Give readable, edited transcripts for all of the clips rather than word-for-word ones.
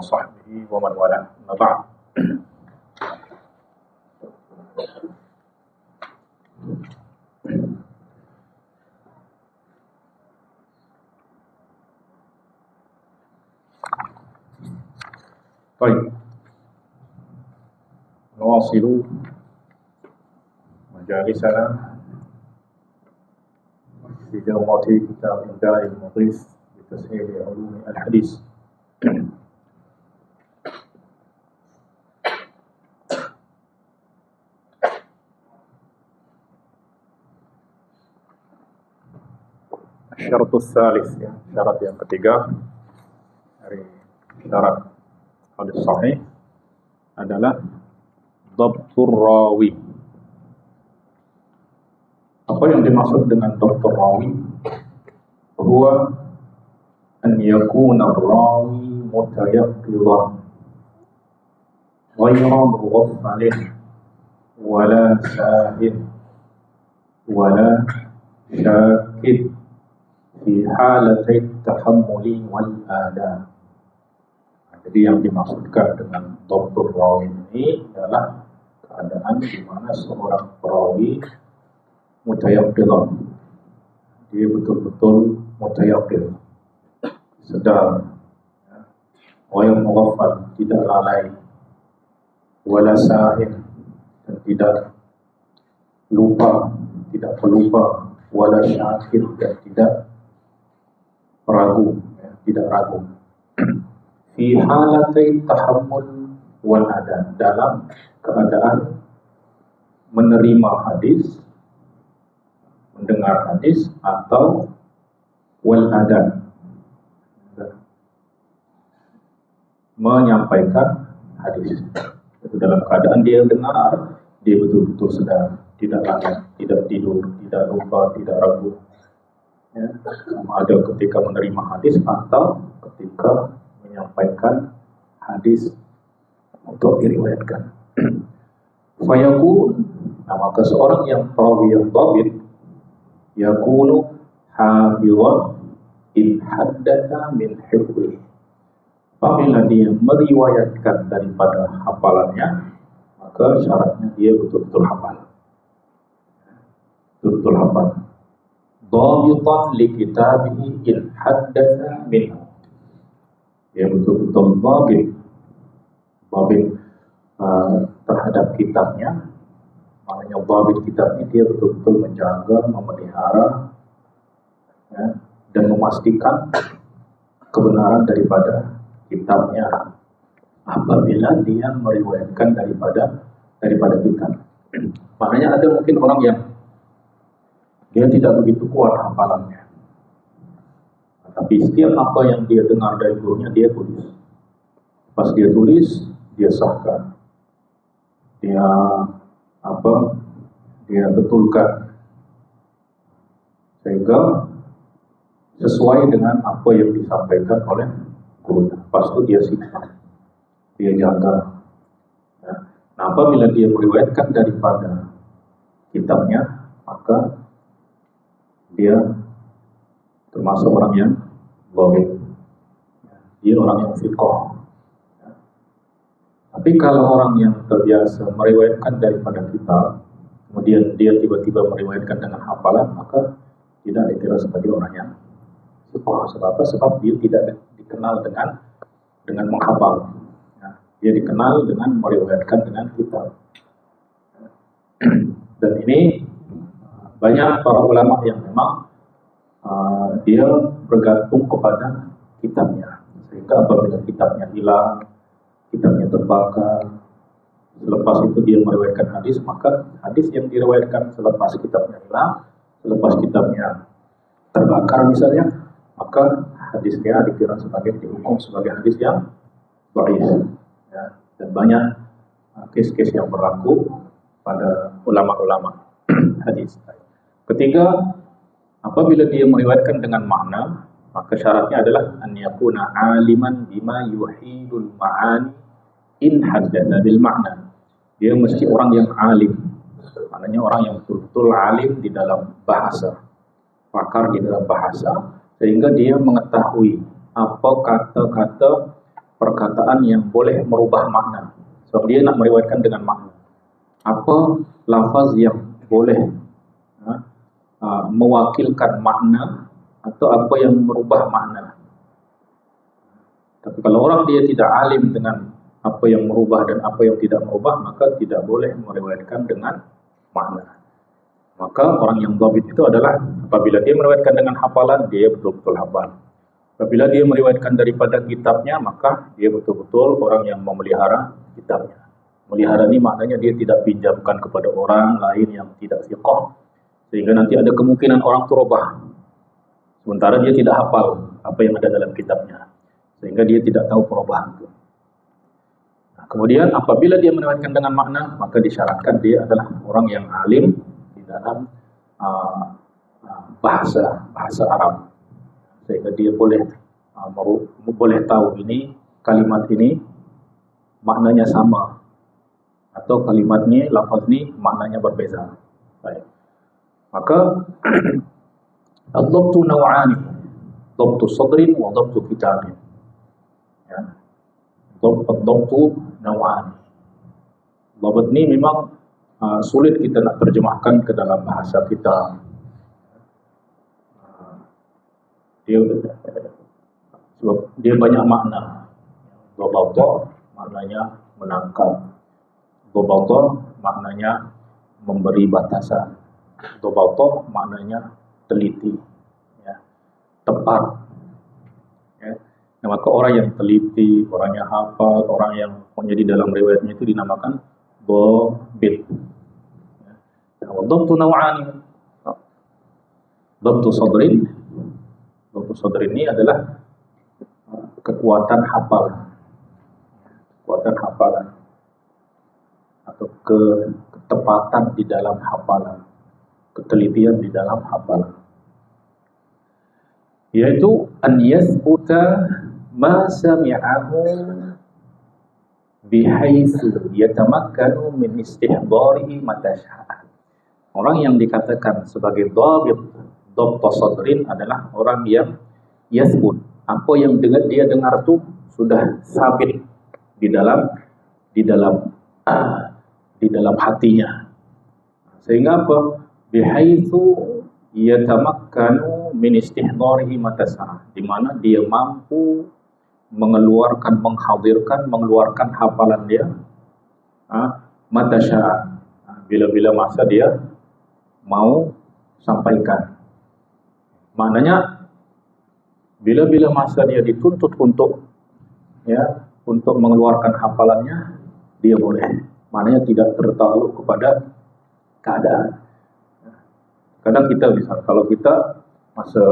sahbihi wa man wala. Amma ba'd. Baik. Nawasilu majalisana في جوامع كتاب إمداء المضيف بتسهيل علوم الحديث. الشرط الثالث, syarat yang ketiga dari syarat hadis sahih adalah dhabtur rawi. Apa yang dimaksud dengan dhabtur rawi? Huwa an yakuna rawi mutayaqqidan ghayra mughaffalin wala sahin wala syakid fi halatay tahammuli wal ada. Jadi yang dimaksudkan dengan dhabtur rawi ini adalah keadaan di mana seorang perawi mutayaqqidan, dia betul-betul mutayaqqin, sedar, ghayr mughaffal, tidak lalai, wala sahin, dan tidak lupa, tidak pelupa, wala syakir, dan tidak ragu, tidak ragu. Fi halatai tahammul wal ada, dalam keadaan menerima hadis, mendengar hadis, atau wal ada, menyampaikan hadis. Itu dalam keadaan dia dengar, dia betul-betul sedar, tidak lalai, tidak tidur, tidak lupa, tidak ragu. Ya, sama ada ketika menerima hadis atau ketika menyampaikan hadis untuk diriwayatkan. Fayakun, nah maka seorang yang perawi yang dhabit yakunu hafizan in haddatha min hifdhi. Apabila dia meriwayatkan daripada hafalannya, maka syaratnya dia betul-betul hafal. Betul-betul hafal. Dhabitan li kitabihi in haddatha minhu. Dia betul-betul dhabit terhadap kitabnya. Maknanya dhabit kitabnya, dia betul-betul menjaga, memelihara, ya, dan memastikan kebenaran daripada kitabnya apabila dia meriwayatkan daripada kitab. Maknanya ada mungkin orang yang dia tidak begitu kuat hafalannya, tapi setiap apa yang dia dengar dari gurunya dia tulis. Pas dia tulis, dia sahkan, dia betulkan sehingga sesuai dengan apa yang disampaikan oleh gurunya. Pas itu dia simpan, dia jaga. Nah, apabila dia meriwayatkan daripada kitabnya, maka dia termasuk orang yang dhabit. Dia orang yang fiqh. Tapi kalau orang yang terbiasa meriwayatkan daripada kitab, kemudian dia tiba-tiba meriwayatkan dengan hafalan, maka tidak dikira sebagai orang yang fiqh. Sebab apa? Sebab dia tidak dikenal dengan menghafal. Dia dikenal dengan meriwayatkan dengan kitab. Dan ini banyak para ulama yang memang dia bergantung kepada kitabnya, sehingga apabila kitabnya hilang, kitabnya terbakar, selepas itu dia meriwayatkan hadis, maka hadis yang diriwayatkan selepas kitabnya hilang, selepas kitabnya terbakar misalnya, maka hadisnya dikira dihukum sebagai hadis yang dhaif. Ya, dan banyak kes-kes yang berlaku pada ulama-ulama hadis. Ketiga, apabila dia meriwayatkan dengan makna, maka syaratnya adalah an yakuna aliman bima yuhidul ma'ani in haddatsa bil makna. Dia mesti orang yang alim, maknanya orang yang betul-betul alim di dalam bahasa, pakar di dalam bahasa, sehingga dia mengetahui apa kata-kata perkataan yang boleh merubah makna. Sebab dia nak meriwayatkan dengan makna. Apa lafaz yang boleh mewakilkan makna atau apa yang merubah makna. Tapi kalau orang dia tidak alim dengan apa yang merubah dan apa yang tidak merubah, maka tidak boleh meriwayatkan dengan makna. Maka orang yang dhabit itu adalah apabila dia meriwayatkan dengan hafalan, dia betul-betul hafal. Apabila dia meriwayatkan daripada kitabnya, maka dia betul-betul orang yang memelihara kitabnya. Melihara ini maknanya dia tidak pinjamkan kepada orang lain yang tidak siqah, sehingga nanti ada kemungkinan orang itu robah. Sementara dia tidak hafal apa yang ada dalam kitabnya, sehingga dia tidak tahu perubahan itu. Nah, kemudian apabila dia meriwayatkan dengan makna, maka disyaratkan dia adalah orang yang alim di dalam bahasa Arab, sehingga dia boleh tahu ini kalimat ini maknanya sama atau kalimat ini, lafaz ini maknanya berbeza. Baik. Maka ad-dhabtu naw'ani, dhabtu sadrin wa dhabtu kitabin. Ya. Ad-dhabtu naw'ani. Dhabt ini memang sulit kita nak terjemahkan ke dalam bahasa kita. Dia banyak makna. Dhabta maknanya menangkap. Dhabta maknanya memberi batasan. Dhabta maknanya teliti, ya, tepat. Ya. Nah, maka orang yang teliti, orang yang hafal, orang yang menjadi dalam riwayatnya itu dinamakan dhabit. Ya. Dhabtu naw'ani. Dhabtu sadrin. Dhabtu sadrin ini adalah kekuatan hafalan. Kekuatan hafalan atau ketepatan di dalam hafalan, ketelitian di dalam hafalan, yaitu an yasbuta ma sami'ahu bihaitsu yatamakkanu min istihdarihi mata sya'a. Orang yang dikatakan sebagai dhabit, dhabta sadrin adalah orang yang yasbut, apa yang dia dengar itu sudah sabit di dalam hatinya, sehingga apa? Bihaitsu yatamakkanu min istihdarihi mata sya'a, di mana dia mampu mengeluarkan hafalan dia mata sya'a, bila-bila masa dia mau sampaikan. Maknanya bila-bila masa dia dituntut untuk mengeluarkan hafalannya, dia boleh. Maknanya tidak tertakluk kepada keadaan. Kadang kita bisa, kalau kita masa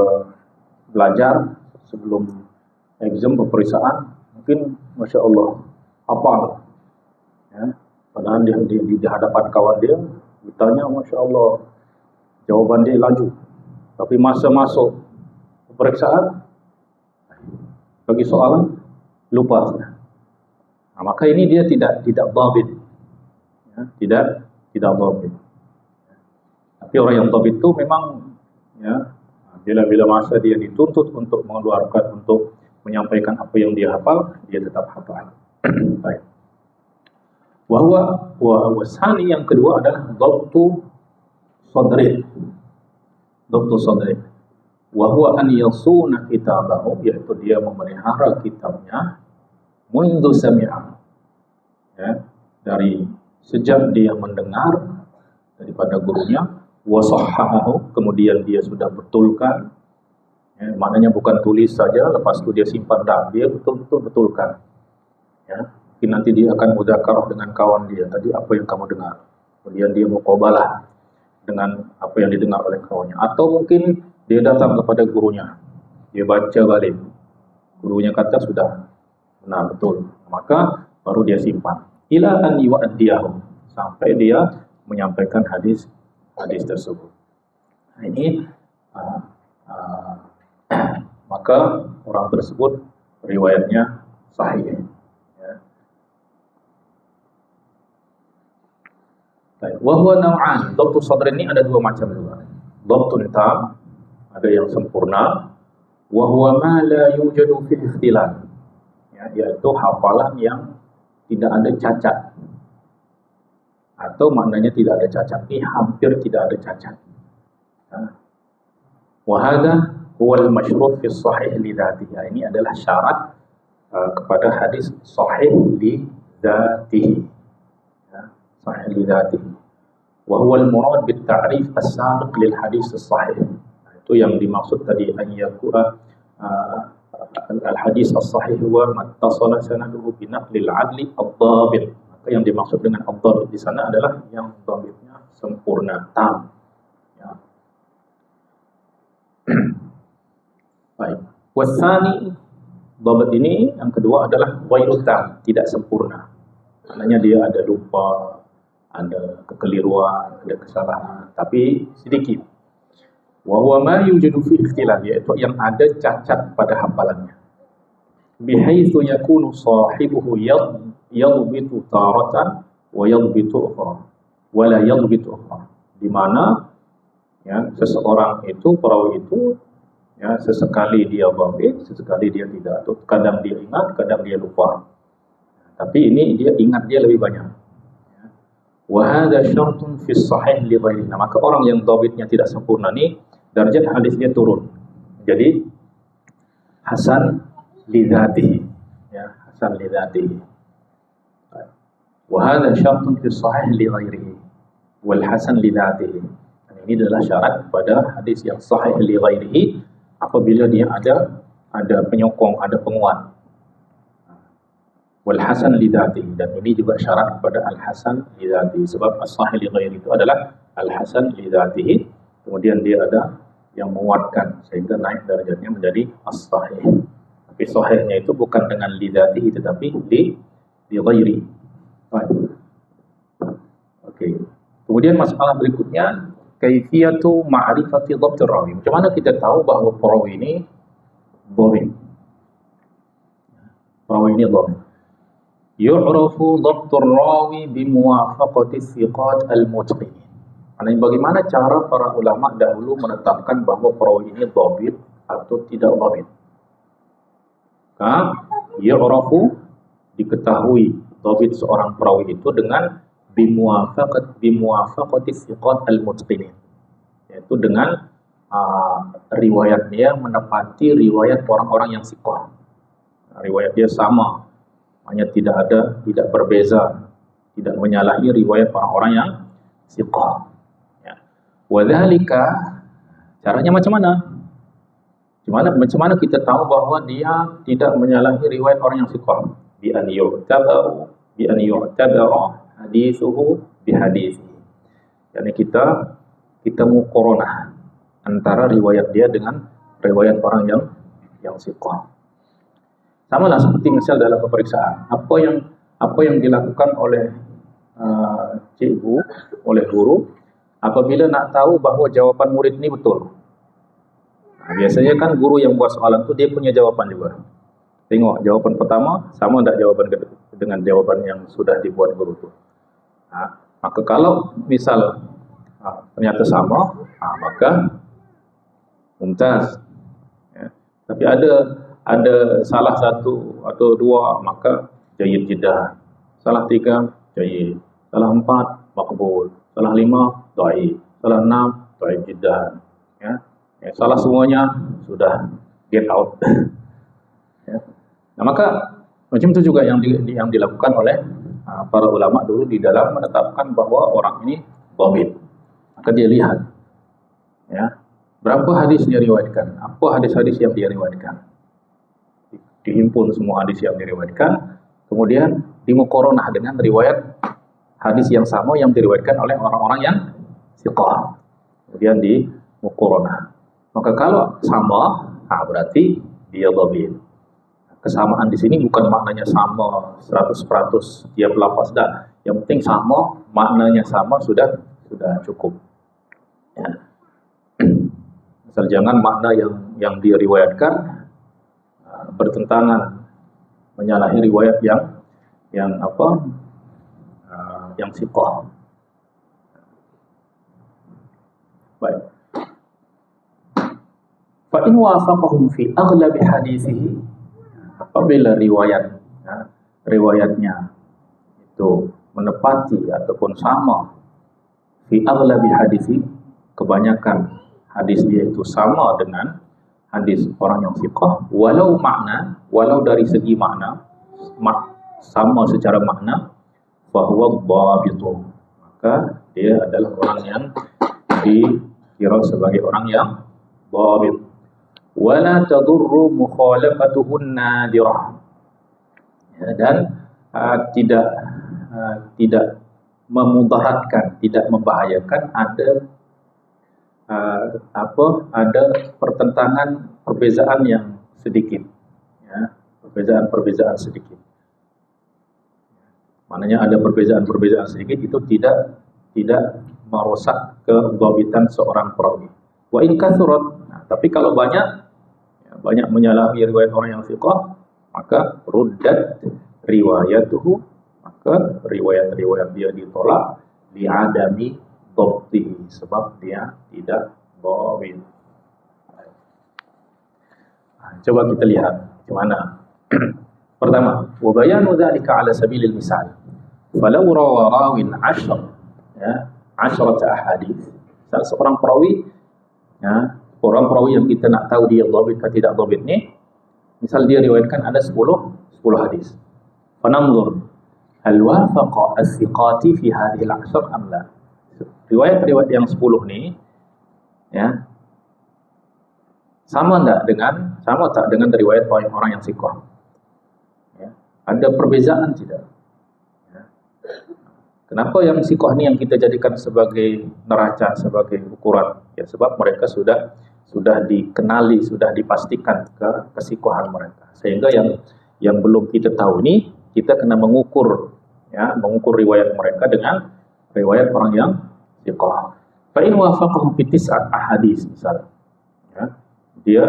belajar sebelum exam peperiksaan, mungkin Masya Allah hafal, ya. Padahal di hadapan kawan dia, ditanya Masya Allah, jawaban dia laju. Tapi masa masuk peperiksaan, bagi soalan lupa. Nah, maka ini dia tidak dhabit. Ya, tidak dhabit. Tapi orang yang dhabit itu memang, ya, bila-bila masa dia dituntut untuk mengeluarkan, untuk menyampaikan apa yang dia hafal, dia tetap hafal. Baik. Wasani yang kedua adalah dhabtu sadri. Dhabtu sadri. Wa huwa an yasuna kitabahu, yaitu dia memelihara kitabnya mundu sami'a. Ya, dari sejak dia mendengar daripada gurunya, wa sahhahu, kemudian dia sudah betulkan. Ya, maknanya bukan tulis saja lepas itu dia simpan, dah, dia betul-betul betulkan. Ya, mungkin nanti dia akan mudzakarah dengan kawan dia, tadi apa yang kamu dengar. Kemudian dia muqabalah dengan apa yang didengar oleh kawannya, atau mungkin dia datang kepada gurunya, dia baca balik, gurunya kata sudah benar betul, maka baru dia simpan. Ila an yu'addiyahu, sampai dia menyampaikan hadis tersebut. Nah, ini maka orang tersebut riwayatnya sahih. Ya. Wa huwa naw'an. Dhabtu sadr ini ada dua macam juga. Dhabtun tam, ada yang sempurna. Wa huwa ma la yujadu fi ikhtilaf. Ya, yaitu hafalan yang tidak ada cacat, atau maknanya tidak ada cacat ini hampir tidak ada cacat. Wa hadha huwa al-mashrut fi sahih li dzatihi. Ini adalah syarat kepada hadis sahih li dzatihi. Sahih li dzatihi. Wa huwa al-murad bit ta'rif as-sabiq lil hadis as-sahih. Itu yang dimaksud tadi, an yakuna al-hadis as-sahih huwa mattasala sanaduhu bi naqlil 'adli ad-dhabit. Maka yang dimaksud dengan ad-dhabit di sana adalah yang dhabitnya sempurna, tam. Ya. Baik. Wasani, dhabit ini yang kedua adalah ghairu tam, tidak sempurna. Maknanya dia ada lupa, ada kekeliruan, ada kesalahan, tapi sedikit. Wa huwa ma yujadu fi ikhtilaf, yaitu yang ada cacat pada hafalannya. Bihaitsu yakunu sahibuhu yadhbitu taratan wa yadhbitu ukhra wa la yadhbitu ukhra. Di mana ya seseorang itu, perawi itu ya sesekali dia dhabit, sesekali dia tidak. Atau kadang dia ingat, kadang dia lupa. Tapi ini dia ingat dia lebih banyak. Wa hadha syartun fi sahih li ghairihi. Maka orang yang dhabitnya tidak sempurna ni darjat hadisnya turun. Jadi hasan li dzatihi, ya, hasan li dzatihi. Wa hadha syartun fi sahih li ghairihi wal hasan li dzatihi. Ini adalah syarat pada hadis yang sahih li ghairihi apabila dia ada penyokong, ada penguat. Wal hasan li dzatihi, dan ini juga syarat kepada al hasan li dzatihi, sebab as-sahih li ghairihi itu adalah al hasan li dzatihi. Kemudian dia ada yang menguatkan sehingga naik derajatnya menjadi as-sahih. Tapi sahihnya itu bukan dengan li dzatihi tetapi li ghairi. Oke. Kemudian masalah berikutnya, kaifiyatu ma'rifati dhabtir rawi. Macam mana kita tahu bahawa perawi ini dhabit? Perawi ini dhabit. Yu'rafu dhabtur rawi bimuwafaqati thiqat al-mutqinin. Bagaimana cara para ulama dahulu menetapkan bahawa perawi ini dhabit atau tidak dhabit? Yu'rafu, diketahui dhabit seorang perawi itu dengan bimuwafaqati thiqat al-mutqinin, yaitu dengan riwayat dia menepati riwayat orang-orang yang thiqah. Riwayat dia sama, hanya tidak berbeza, tidak menyalahi riwayat orang-orang yang thiqah. Wadzalika, caranya macam mana? Macam mana kita tahu bahwa dia tidak menyalahi riwayat orang yang thiqah? Bi an yu'tabara hadithuhu bi hadithihi. Yani kita muqaranah antara riwayat dia dengan riwayat orang yang thiqah. Samalah seperti misal dalam pemeriksaan, apa yang dilakukan oleh cikgu, oleh guru apabila nak tahu bahawa jawapan murid ini betul. Biasanya kan guru yang buat soalan tu dia punya jawapan juga. Tengok jawapan pertama sama tak jawapan dengan jawapan yang sudah dibuat guru tu. Maka kalau misal ternyata sama, maka mumtaz. Ya. Tapi ada salah satu atau dua, maka jayyid jiddah. Salah tiga, jayyid. Salah empat, maqbul. Salah lima, dhaif. Salah enam, dhaif jiddan. Ya. Salah semuanya, sudah get out. Ya. Nah, maka macam itu juga yang dilakukan oleh para ulama dulu di dalam menetapkan bahawa orang ini dhabit. Maka dia lihat, ya, berapa hadis dia riwayatkan, apa hadis-hadis yang dia riwayatkan. Dihimpun semua hadis yang diriwayatkan, kemudian dimuqaranah dengan riwayat hadis yang sama yang diriwayatkan oleh orang-orang yang thiqah. Kemudian dimuqaranah. Maka kalau sama, berarti dia dhabit. Kesamaan di sini bukan maknanya sama 100% tiap lafaz, dah. Yang penting sama, maknanya sama, sudah cukup. Ya. Misal jangan makna yang diriwayatkan bertentangan, menyalahi riwayat yang thiqah. Baik. Fa in wafaqahum fi aghlab hadithihi, apabila riwayat riwayatnya itu menepati ataupun sama fi aghlabi hadisi, kebanyakan hadis dia itu sama dengan hadis orang yang thiqah, walau dari segi makna sama secara makna, fahuwa dhabitu, maka dia adalah orang yang dikira sebagai orang yang dhabit. Wala tadurru mukhalafatuhun nadirah, dan tidak memudaratkan, tidak membahayakan ada pertentangan, perbezaan yang sedikit, ya, perbezaan sedikit. Maknanya ada perbezaan sedikit itu tidak merusak kedhabitan seorang perawi. Wa in kathurat, tapi kalau banyak menyalahi riwayat orang yang thiqah, maka ruddat riwayatuhu, maka riwayat dia ditolak li'adami dhabtihi, sebab dia tidak dhabit. Coba kita lihat gimana. Pertama, wa bayanu dzalika ala sabilil misal. Falau rawa rawin 10 ahadits. Seorang perawi, ya, orang perawi yang kita nak tahu dia dhabit atau tidak dhabit ni, misal dia riwayatkan ada 10 hadis. Fananzur hal wafaqa as-siqati fi hadhihi al-'ashr am la. Riwayat yang 10 ni, ya, sama tak dengan riwayat orang yang thiqah? Ya, ada perbezaan tidak? Ya. Kenapa yang thiqah ni yang kita jadikan sebagai neraca, sebagai ukuran? Ya, sebab mereka sudah dikenali, sudah dipastikan kesiqahan mereka. Sehingga yang belum kita tahu ini, kita kena mengukur riwayat mereka dengan riwayat orang yang thiqah. Fa in wafaqahu fi 9 ahadits misal. Ya, dia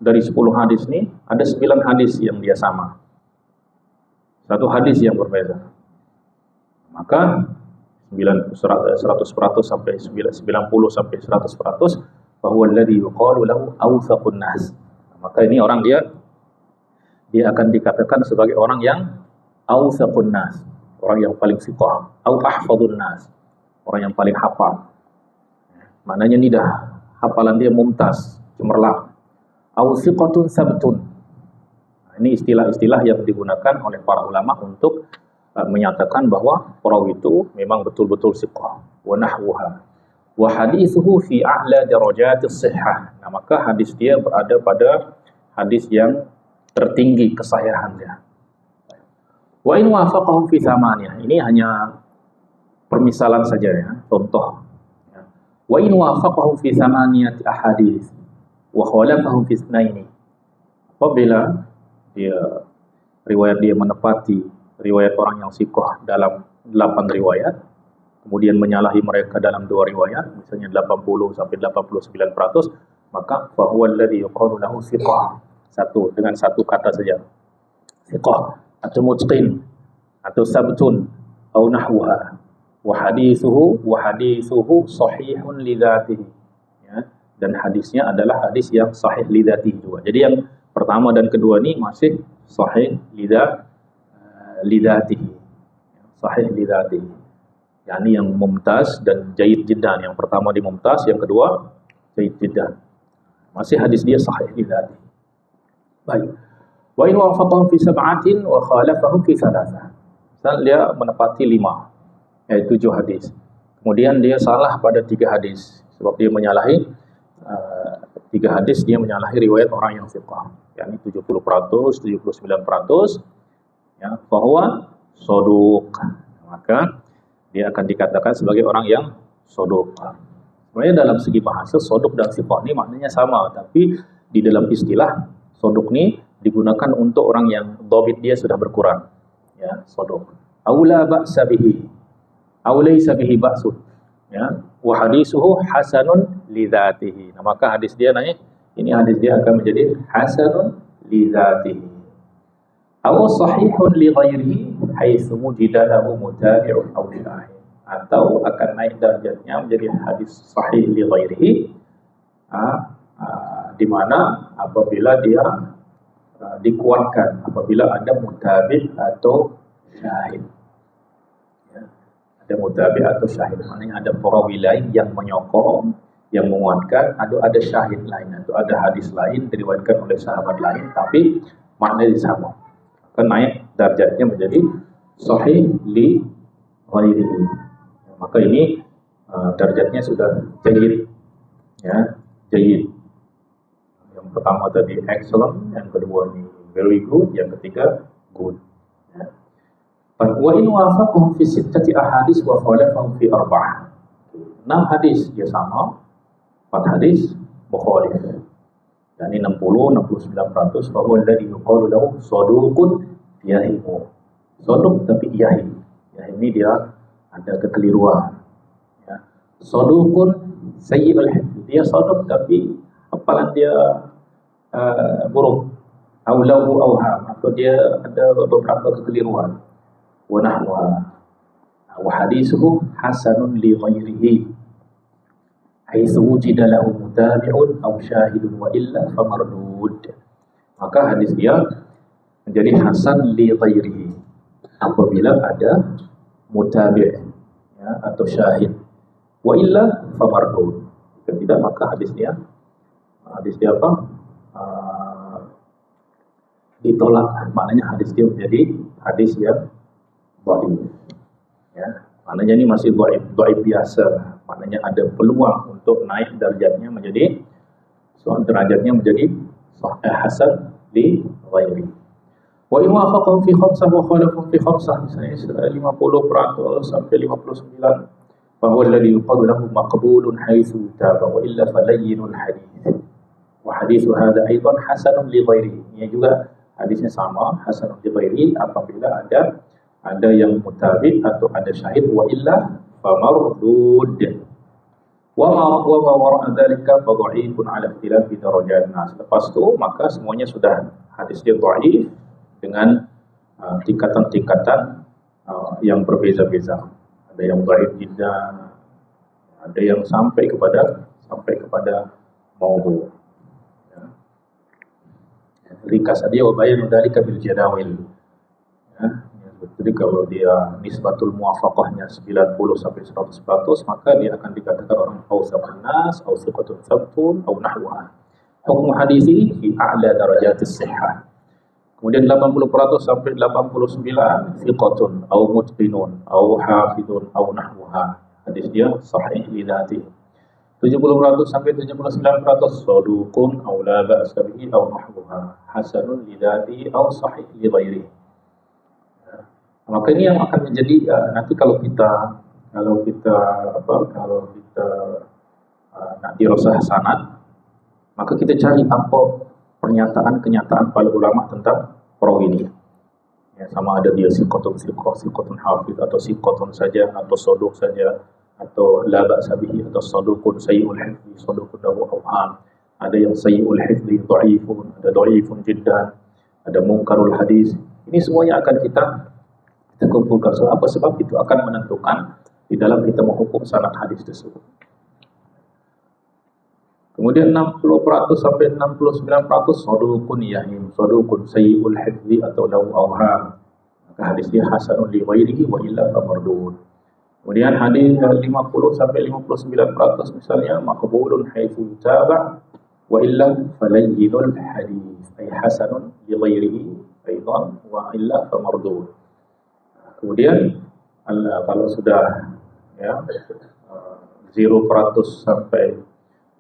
dari 10 hadis ni ada 9 hadis yang dia sama. Satu hadis yang berbeza. Maka 100% sampai 90 sampai 100% bahwa alladhi yuqalu lahu awthaqun nas. Maka ini orang dia akan dikatakan sebagai orang yang awthaqun nas, orang yang paling thiqah, au ahfadun nas, orang yang paling hafal. Maknanya ni dah hafalan dia mumtaz, cemerlang. Au thiqatun sabtun. Ini istilah-istilah yang digunakan oleh para ulama untuk menyatakan bahwa perawi itu memang betul-betul thiqah. Wa nahwuha. Wa hadithuhu fi a'la darajatis sihhah. Nah, maka hadis dia berada pada hadis yang tertinggi kesahihannya. Wa in wafaqahum fi thamaniyah. Ini hanya permisalan saja, ya, contoh. Wa in wafaqahum fi thamaniyati ahadits wa khalafahum fi itsnaini. Apabila riwayat dia menepati riwayat orang yang thiqah dalam 8 riwayat, kemudian menyalahi mereka dalam 2 riwayat, misalnya 80 sampai 89%, maka fa huwa alladhi yuqalu lahu thiqah. Dengan satu kata saja. Thiqah atau mutqin atau sabtun atau nahwuha. Wa hadithuhu sahihun li dzatihi. Ya, dan hadisnya adalah hadis yang sahih li dzatihi juga. Jadi yang pertama dan kedua ni masih sahih li dzatihi. Sahih li dzatihi. Yani yang mumtaz dan jayyid jiddan. Yang pertama di mumtaz, yang kedua jayyid jiddan. Masih hadis dia sahih li dzatihi. Baik. Wa in wafaqahum fi 7 wa khalafahum fi 3. Misal dia menepati 5, yaitu 7 hadis. Kemudian dia salah pada 3 hadis. Sebab dia menyalahi 3 hadis, dia menyalahi riwayat orang yang thiqah. Yani 70%, 79%. Ya, bahwa soduq. Maka dia akan dikatakan sebagai orang yang soduq. Sebenarnya dalam segi bahasa, soduq dan thiqah ini maknanya sama. Tapi di dalam istilah, soduq ini digunakan untuk orang yang dhabit dia sudah berkurang. Ya, soduq. Aula ba'sa bihi. Aulaysa bihi ba'sun. Ya, wa hadithuhu hasanun li dzatihi. Nah, maka hadis dia ini hadis dia akan menjadi hasanun li dzatihi. Aw sahihun li ghairihi haitsu mujida lahu mutabi'un aw syahid. Atau akan naik darjatnya menjadi hadis sahih li ghairihi, di mana apabila dia dikuatkan apabila ada mutabi' atau syahid. Ya. Ada mutabi' atau syahid, maknanya ada perawi lain yang menyokong, yang menguatkan, ada syahid lain atau ada hadis lain diriwayatkan oleh sahabat lain tapi maknanya sama. Maka naik darjatnya menjadi sahih li ghairihi. Maka ini darjatnya sudah jayyid, ya, jayyid. Yang pertama tadi excellent, yang kedua ini very good, yang ketiga good. Ya. Wa in wafaqahum fi sittati ahadits wa khalafahum fi arba'ah. 6 hadis dia sama, 4 hadis mukhalif. Dan ini 60-69% bahwa alladhi yuqalu lahu saduqun yahimu. Saduq tapi yahim. Yahim ini dia ada kekeliruan. Ya. Saduqun sayyi'ul hifz. Dia saduq tapi hafalan dia buruk. Au lahu awham, atau dia ada beberapa kekeliruan. Wa nahwa. Wa hadithuhu hasanun li ghairihi. Haitsu wujida lahu mutabi'un aw syahidun wa illa famardud. Maka hadis dia menjadi hasan li ghairihi apabila ada mutabi', ya, atau syahid, wa illa famardud. Jika tidak maka hadis dia apa? Ditolak. Maknanya hadis dia menjadi hadis yang dhaif. Ya, maknanya ini masih dhaif biasa. Maknanya ada peluang untuk naik derajatnya menjadi derajatnya menjadi hasan li ghairi. Wa in wafaqahum fi khamsah wa khalafahum fi khamsah, misalnya 50% sampai 59, bahwa alladhi yuqalu lahu maqbulun haitsu taba wa illa falayyinul hadits. Wa haditsu hadha aidan hasanun li ghairi. Ini juga hadisnya sama, hasanun li ghairi apabila ada yang mutabi' atau ada syahid, wa illa famardud. Wa ma wara'a dzalika fa dha'ifun 'ala ikhtilafi darajat. Nah, selepas itu maka semuanya sudah hadis dia dhaif dengan tingkatan-tingkatan yang berbeza-beza. Ada yang dhaif jiddan, ada yang sampai kepada maudhu. Ya. Ringkas dia wa bayanu dzalika bil jadawil. Ya. Jadi kalau dia nisbatul muwafaqahnya 90 sampai 100%, maka dia akan dikatakan orang awsaqun nas, aw thiqatun thabtun, aw nahwaha. Hukum hadisi fi a'la darajatis sihhah. Kemudian 80% sampai 89 thiqatun, aw mutqinun, aw hafidun, aw nahwaha. Hadis dia sahih li dzatihi. 70% sampai 79% saduqun, aw la ba'sa bihi, aw nahwaha. Hasanun li dzatihi, aw sahih li ghairihi. Maka ini yang akan menjadi nanti kalau kita nak dirasah sanad, maka kita cari apa kenyataan para ulama tentang perawi ini. Ya, sama ada dia siqatun hafidh, atau siqatun saja, atau saduq saja, atau la ba'sa bihi, atau saduqun sayyi'ul hifdhi, saduqun lahu awham. Ada yang sayyi'ul hifdhi dhaifun, ada dhaifun jiddan, ada munkarul hadis. Ini semuanya akan kita kumpulkan. So, apa sebab itu akan menentukan di dalam kita menghukum sanad hadis tersebut. Kemudian 60% sampai 69% saduqun yahim, saduqun sayyi'ul hifdhi atau lahu awham. Maka hadis dia hasanun li ghairihi wa illa famardud. Kemudian hadis 50 sampai 59% misalnya maqbulun haitsu taba wa illa falayyinul hadis, ay hasanun li ghairihi aidan wa illa famardud. Kemudian kalau sudah ya 0% sampai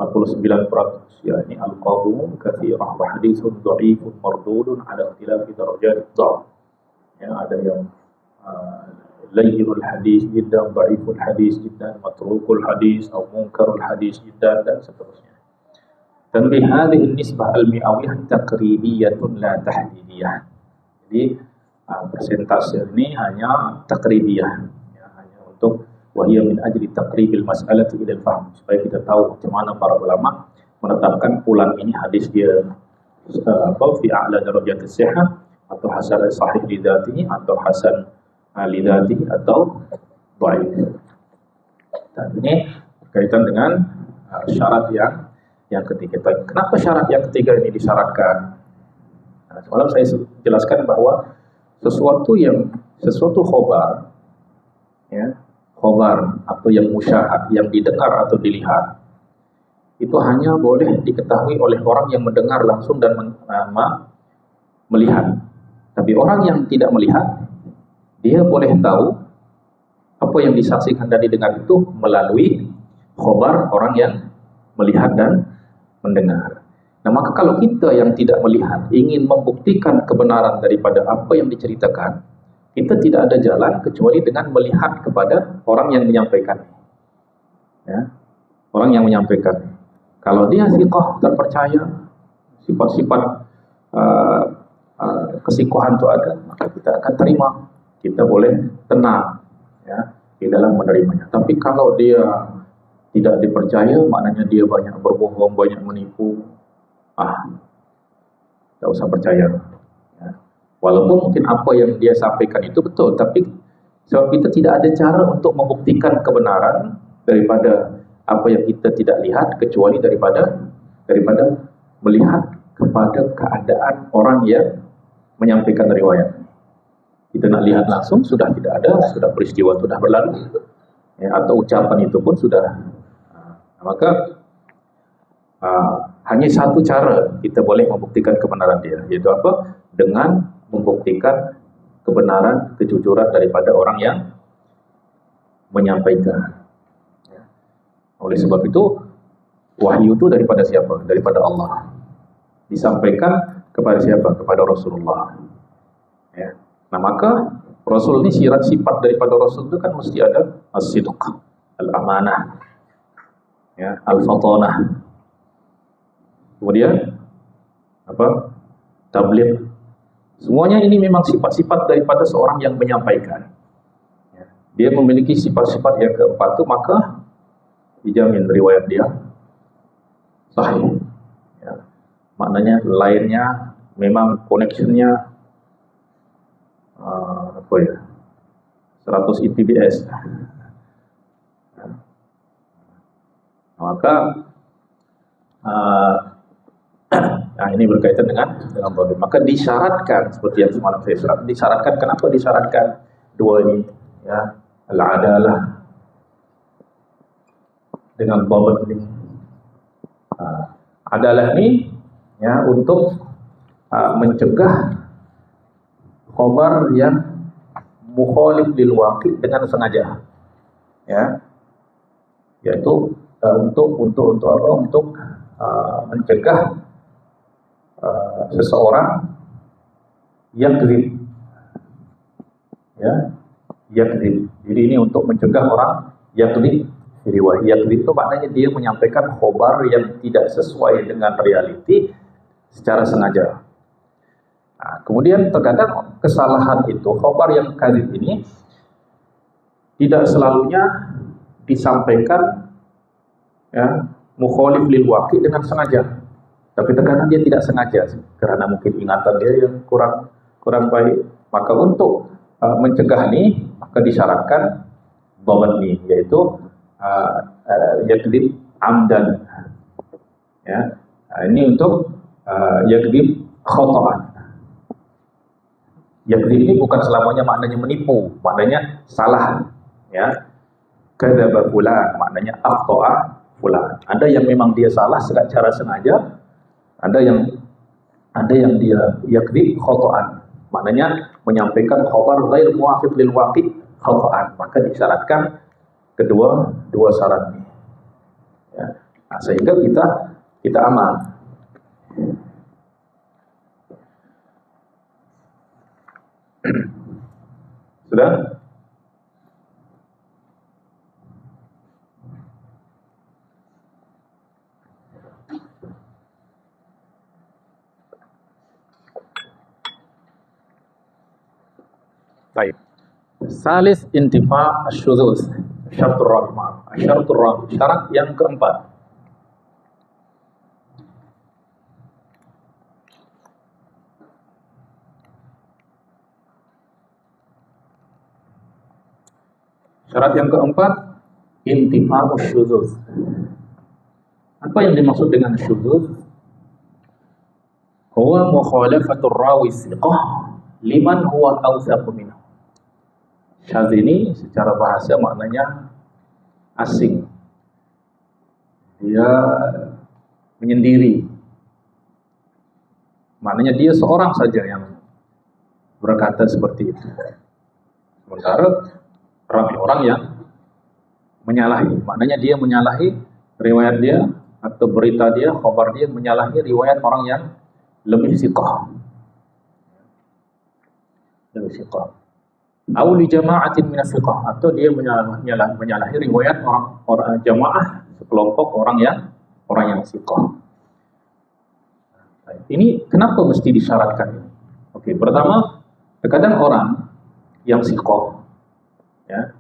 49%, yakni al-qawm katsirah wa haditsun dha'ifun mardudun ala ikhtilafi darajat dha'f. Ya, ada yang layyinul hadis jiddan, dha'iful hadis jiddan, matrukul hadis atau munkarul hadis jiddan, dan seterusnya. Dan bi hadhihi nisbah al-mi'awiyah taqribiyatun la tahdidiyah. Jadi persentase ini hanya takribiyah, ya, hanya untuk wahiyya min ajli taqribil mas'alati ila al-fahm, supaya kita tahu macam mana para ulama menetapkan ulang ini hadis dia fi a'la darajatis sihhah, atau hasan sahih li dzatihi, atau hasan li dzatihi, atau dhaif. Dan ini berkaitan dengan syarat yang ketiga. Kenapa syarat yang ketiga ini disyaratkan? Semalam saya jelaskan bahwa sesuatu khobar, ya, khobar atau yang musyahad, yang didengar atau dilihat, itu hanya boleh diketahui oleh orang yang mendengar langsung dan melihat. Tapi orang yang tidak melihat, dia boleh tahu apa yang disaksikan dan didengar itu melalui khobar orang yang melihat dan mendengar. Nah, maka kalau kita yang tidak melihat ingin membuktikan kebenaran daripada apa yang diceritakan, kita tidak ada jalan kecuali dengan melihat kepada orang yang menyampaikan. Ya, orang yang menyampaikan. Kalau dia thiqah, terpercaya, sifat-sifat kesikohan itu ada, maka kita akan terima. Kita boleh tenang, ya, di dalam menerimanya. Tapi kalau dia tidak dipercaya, maknanya dia banyak berbohong, banyak menipu, tidak usah percaya. Ya. Walaupun mungkin apa yang dia sampaikan itu betul, tapi sebab kita tidak ada cara untuk membuktikan kebenaran daripada apa yang kita tidak lihat, kecuali daripada melihat kepada keadaan orang yang menyampaikan riwayat. Kita nak lihat langsung sudah tidak ada, sudah peristiwa sudah berlalu, ya, atau ucapan itu pun sudah. Maka hanya satu cara kita boleh membuktikan kebenaran dia, yaitu apa? Dengan membuktikan kebenaran, kejujuran daripada orang yang menyampaikan. Ya. Oleh sebab itu, wahyu itu daripada siapa? Daripada Allah. Disampaikan kepada siapa? Kepada Rasulullah. Ya. Nah, maka Rasul ini sifat daripada Rasul itu kan mesti ada as-sidq, al-amanah, ya, al-fatanah. Kemudian apa? Tabligh. Semuanya ini memang sifat-sifat daripada seorang yang menyampaikan. Ya. Dia memiliki sifat-sifat yang keempat itu, maka dijamin riwayat dia sahih. Ya. Maknanya lainnya memang connectionnya 100 Mbps. Maka ini berkaitan dengan dhalim. Maka disyaratkan seperti yang semalam saya syarat. Disyaratkan, kenapa disyaratkan dua ini? Ya, al-adalah dengan dhalim ini. Adalah ini ya untuk mencegah khabar yang mukhalif lil waqi' dengan sengaja, ya, yaitu untuk apa? Untuk mencegah seseorang yakdzib, ya, yakdzib. Jadi ini untuk mencegah orang yakdzib. Riwayat yakdzib itu maknanya dia menyampaikan khabar yang tidak sesuai dengan realiti secara sengaja. Nah, kemudian terkadang kesalahan itu, khabar yang kadzib ini tidak selalunya disampaikan, ya, mukhalif lil waqi' dengan sengaja. Tapi terkadang dia tidak sengaja karena mungkin ingatan dia yang kurang baik. Maka untuk mencegah ini, maka disyaratkan dhabt ini, yaitu yakdzib amdan. Ya. Nah, ini untuk yakdzib khata'an. Yakdzib ini bukan selamanya maknanya menipu, maknanya salah, ya. Kadzaba fulan maknanya akhta'a fulan. Ada yang memang dia salah secara sengaja, ada yang dia yakdzib khata'an, maknanya menyampaikan khabar ghair muwafiq lil waqi' khata'an. Maka disyaratkan dua syarat ini. Ya. Nah, sehingga kita aman. Sudah? Baik. Salis intifa asyuzuz, syaratul rabi', syarat yang keempat. Syarat yang keempat, intifa asyuzuz. Apa yang dimaksud dengan syuzuz? huwa mukhalafatur rawi thiqah liman huwa awthaqu minhu. Syadz ini secara bahasa maknanya asing. Dia menyendiri. Maknanya dia seorang saja yang berkata seperti itu. Sementara ramai orang yang menyalahi. Maknanya dia menyalahi riwayat dia atau berita dia, khabar dia menyalahi riwayat orang yang lebih thiqah. Lebih thiqah. Atau li jama'atin min thiqah, atau dia menyalahi riwayat orang jamaah, sekelompok orang yang thiqah. Ini kenapa mesti disyaratkan? Oke, pertama, terkadang orang yang thiqah, ya.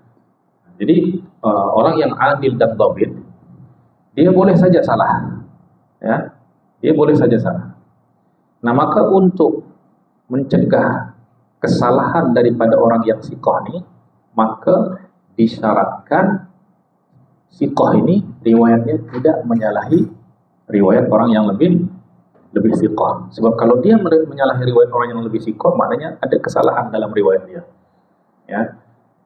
Jadi orang yang adil dan dhabit, dia boleh saja salah, ya. Dia boleh saja salah. Nah, maka untuk mencegah kesalahan daripada orang yang thiqah ini, maka disyaratkan thiqah ini riwayatnya tidak menyalahi riwayat orang yang lebih thiqah. Sebab kalau dia menyalahi riwayat orang yang lebih thiqah, maknanya ada kesalahan dalam riwayat dia. Ya,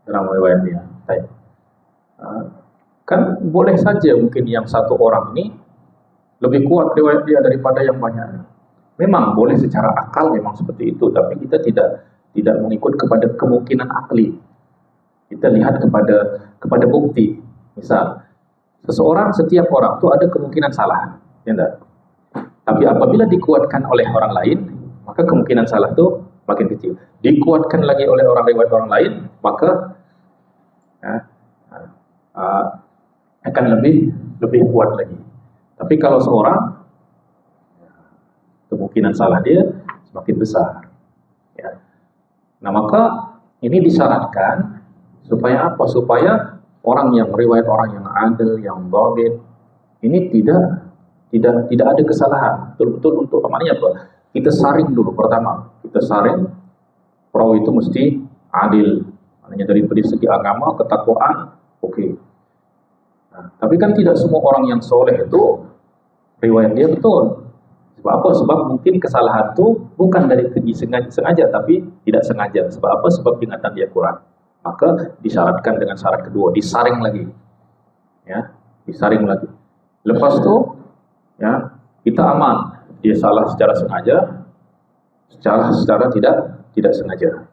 dalam riwayat dia. Baik. Kan boleh saja mungkin yang satu orang ini lebih kuat riwayat dia daripada yang banyak. Memang boleh secara akal memang seperti itu, tapi kita tidak mengikut kepada kemungkinan akli. Kita lihat kepada bukti. Misal, setiap orang itu ada kemungkinan salah, ya enggak? Tapi apabila dikuatkan oleh orang lain, maka kemungkinan salah itu makin kecil. Dikuatkan lagi oleh riwayat orang lain, maka akan lebih kuat lagi. Tapi kalau seorang, kemungkinan salah dia semakin besar. Ya. Nah, maka ini disyaratkan supaya apa? Supaya orang yang riwayat orang yang adil, yang dhabit, ini tidak ada kesalahan. Betul-betul untuk namanya apa? Kita saring dulu pertama. Kita saring perawi itu mesti adil. Maknanya dari segi agama, ketakwaan, oke. Nah, tapi kan tidak semua orang yang soleh itu riwayat dia betul. Sebab apa? Sebab mungkin kesalahan itu bukan dari segi sengaja, tapi tidak sengaja. Sebab apa? Sebab ingatan dia kurang. Maka disyaratkan dengan syarat kedua, disaring lagi. Ya, disaring lagi. Lepas itu, ya, kita aman. Dia salah secara sengaja, secara tidak sengaja.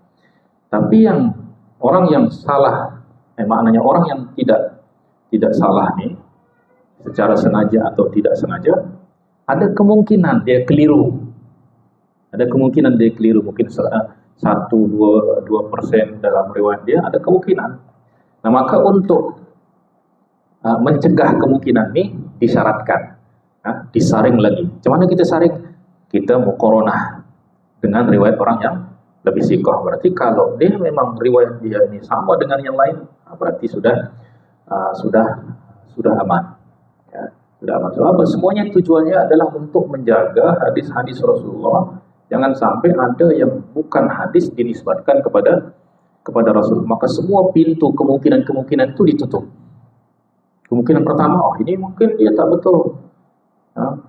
Tapi yang orang yang salah, maknanya orang yang tidak salah nih, secara sengaja atau tidak sengaja, ada kemungkinan dia keliru. Ada kemungkinan dia keliru, mungkin 1-2% dalam riwayat dia, ada kemungkinan. Nah, maka untuk mencegah kemungkinan ini disyaratkan, disaring lagi. Cuman kita saring, kita muqaranah dengan riwayat orang yang lebih thiqah. Berarti kalau dia memang riwayat dia ini sama dengan yang lain, berarti sudah aman. Ya, sudah aman. Sebab semuanya tujuannya adalah untuk menjaga hadis-hadis Rasulullah. Jangan sampai ada yang bukan hadis dinisbatkan kepada Rasul. Maka semua pintu kemungkinan itu ditutup. Kemungkinan pertama, ini mungkin dia tak betul.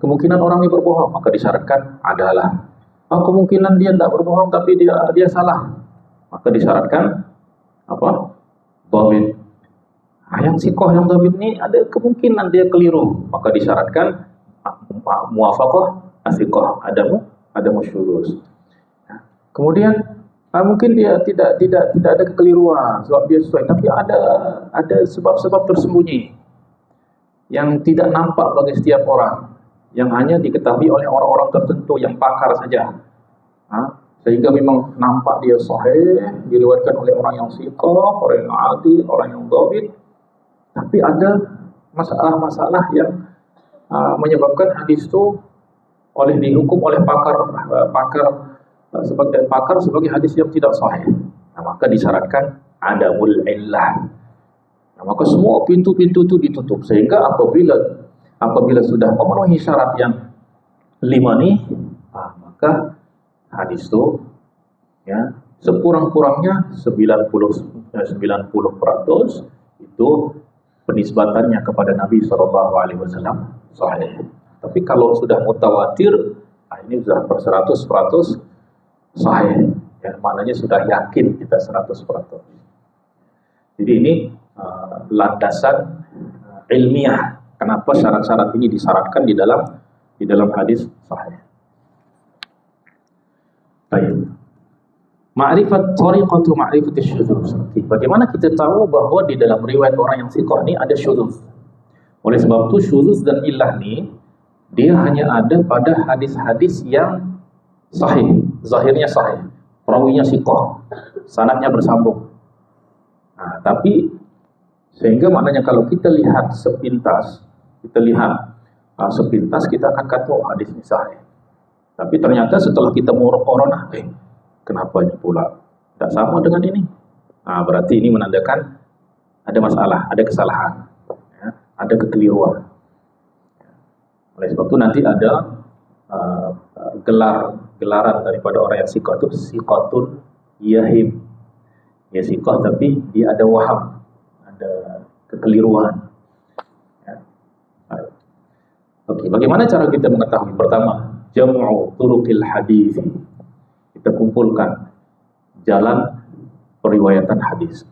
Kemungkinan orang ini berbohong, maka disyaratkan adalah. Kemungkinan dia tidak berbohong tapi dia salah, maka disyaratkan apa? Dhabit. Yang thiqah, yang dhabit ini ada kemungkinan dia keliru, maka disyaratkan muwafaqah as-thiqah, ada musyuruz. Kemudian mungkin dia tidak ada kekeliruan sebab dia sesuai, tapi ada sebab-sebab tersembunyi yang tidak nampak bagi setiap orang, yang hanya diketahui oleh orang-orang tertentu yang pakar saja. Sehingga memang nampak dia sahih, diriwayatkan oleh orang yang thiqah, orang yang adil, orang yang dhabit, tapi ada masalah-masalah yang menyebabkan hadis itu dihukum oleh pakar sebagai hadis yang tidak sahih. Nah, maka disyaratkan adamul illah. Nah, maka semua pintu-pintu itu ditutup, sehingga apabila sudah memenuhi syarat yang 5 nih, maka hadis itu, ya, sekurang-kurangnya 90% itu penisbatannya kepada Nabi SAW sahih. Tapi kalau sudah mutawatir, Ini sudah 100% sahih. Ya, maknanya sudah yakin kita 100%. Jadi ini landasan ilmiah kenapa syarat-syarat ini disyaratkan di dalam hadis sahih. Baik. Ma'rifat tariqatu ma'rifat syudzuz. Bagaimana kita tahu bahwa di dalam riwayat orang yang thiqah ini ada syudzuz? Oleh sebab itu syudzuz dan illah ni dia hanya ada pada hadis-hadis yang sahih, zahirnya sahih, perawinya thiqah, sanadnya bersambung. Nah, tapi sehingga maknanya kalau kita lihat sepintas, kita akan kata oh, hadis ini sahih. Tapi ternyata setelah kita muqaranah, kenapa ini pula tidak sama dengan ini? Nah, berarti ini menandakan ada masalah, ada kesalahan, ya, ada kekeliruan. Oleh sebab itu nanti ada gelaran daripada orang yang siqah itu siqatun yahim. Ya siqah tapi dia ada waham, ada kekeliruan. Ya. Oke, bagaimana cara kita mengetahui? Pertama, jam'u turuqil hadis. Kita kumpulkan jalan periwayatan hadis.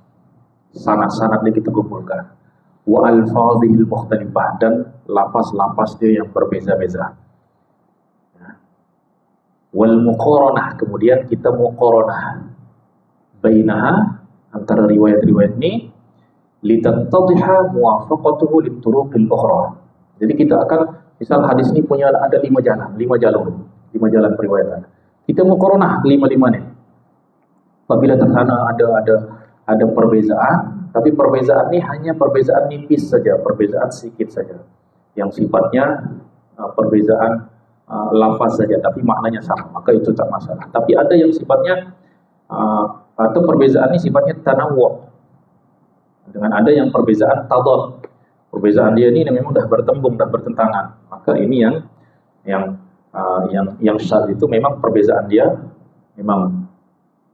Sanad-sanadnya kita kumpulkan. Wa alfadhil mukhtalifah, dan lafaz-lafaz dia yang berbeza-beza. Ya. Wal muqaranah, kemudian kita muqaranah bainaha, antara riwayat-riwayat ini, litattadhiha muwafaqatuhu lituruqil ukhra. Jadi kita akan, misal hadis ini punya ada 5 jalan periwayatan. Kita muqaranah 5 ni. Apabila tersana ada perbezaan, tapi perbezaan ini hanya perbezaan nipis saja, perbezaan sedikit saja, yang sifatnya perbezaan lafaz saja, tapi maknanya sama, maka itu tak masalah. Tapi ada yang sifatnya atau perbezaan ini sifatnya tanawwu', dengan ada yang perbezaan tadad. Perbezaan dia ini memang dah bertembung, dah bertentangan. Maka ini yang syadz itu memang perbezaan dia memang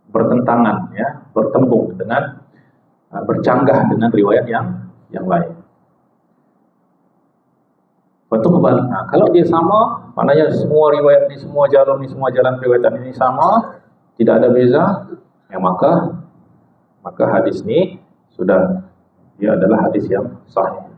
bertentangan, ya, bertembung dengan bercanggah dengan riwayat yang lain. Betul. Nah, kalau dia sama, maknanya semua riwayat ini, semua jalan riwayat ini sama, tidak ada beza, ya maka hadis ini sudah dia adalah hadis yang sahih.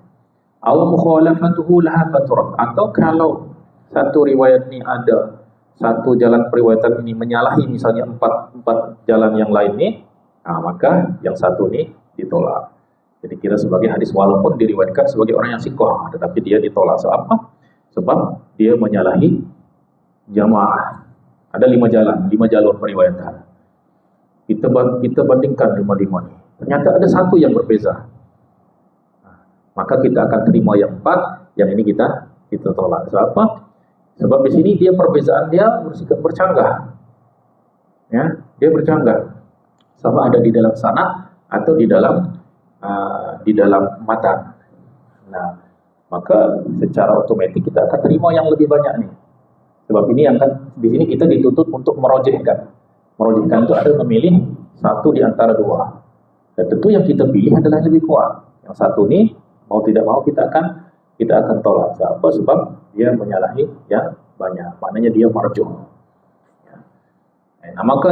Aw mukhalafatuhu laha faturat, atau kalau satu riwayat ini ada satu jalan periwayatan ini menyalahi misalnya empat jalan yang lain ini, nah, maka yang satu ini ditolak. Jadi kira sebagai hadis walaupun diriwayatkan sebagai orang yang thiqah, tetapi dia ditolak. Sebab dia menyalahi jamaah. Ada 5 jalur periwayatan. Kita bandingkan 5 ini. Ternyata ada satu yang berbeza. Maka kita akan terima yang 4, yang ini kita tolak. Sebab di sini dia perbezaan dia bersikap bercanggah. Ya, dia bercanggah. Sama ada di dalam sanad atau di dalam matan. Nah, maka secara otomatis kita akan terima yang lebih banyak nih. Sebab ini yang kan di sini kita dituntut untuk merojihkan. Merojihkan itu ada memilih satu di antara 2. Dan tentu yang kita pilih adalah yang lebih kuat. Yang satu ini mau tidak mau kita akan tolak. Sebab dia menyalahi yang banyak. Maknanya dia marjuh. Ya. Nah, maka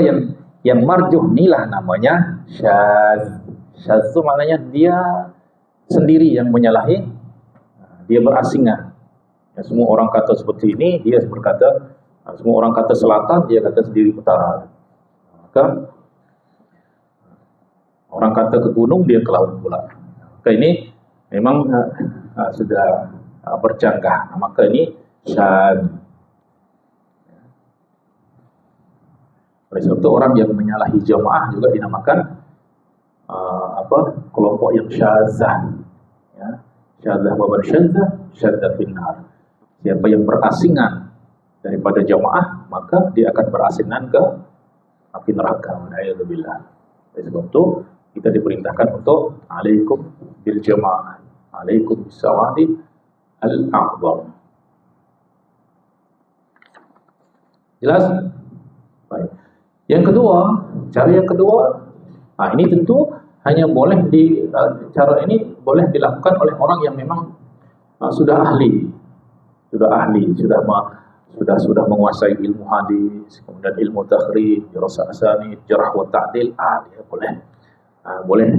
yang marjuh inilah namanya syadz. Syadz itu maknanya dia sendiri yang menyalahi, dia berasingan. Ya, semua orang kata seperti ini, dia berkata, semua orang kata selatan, dia kata sendiri utara. Maka orang kata ke gunung, dia ke laut pula. Maka ini memang sudah bercanggah. Maka ini syadz. Oleh sebab itu orang yang menyalahi jamaah juga dinamakan kelompok yang syadzah. Ya, syadzah wa man syadzah finnar. Siapa yang berasingan daripada jamaah, maka dia akan berasingan ke api neraka. Na'udzubillah. Oleh sebab itu kita diperintahkan untuk alaikum bil jamaah, alaikum bisawadi al-a'zam. Jelas? Baik. Yang kedua, cara yang kedua, ini tentu hanya boleh cara ini boleh dilakukan oleh orang yang memang sudah ahli, sudah sudah menguasai ilmu hadis, kemudian ilmu takhrij, dirasa asanid, jarh wa ta'dil, dia boleh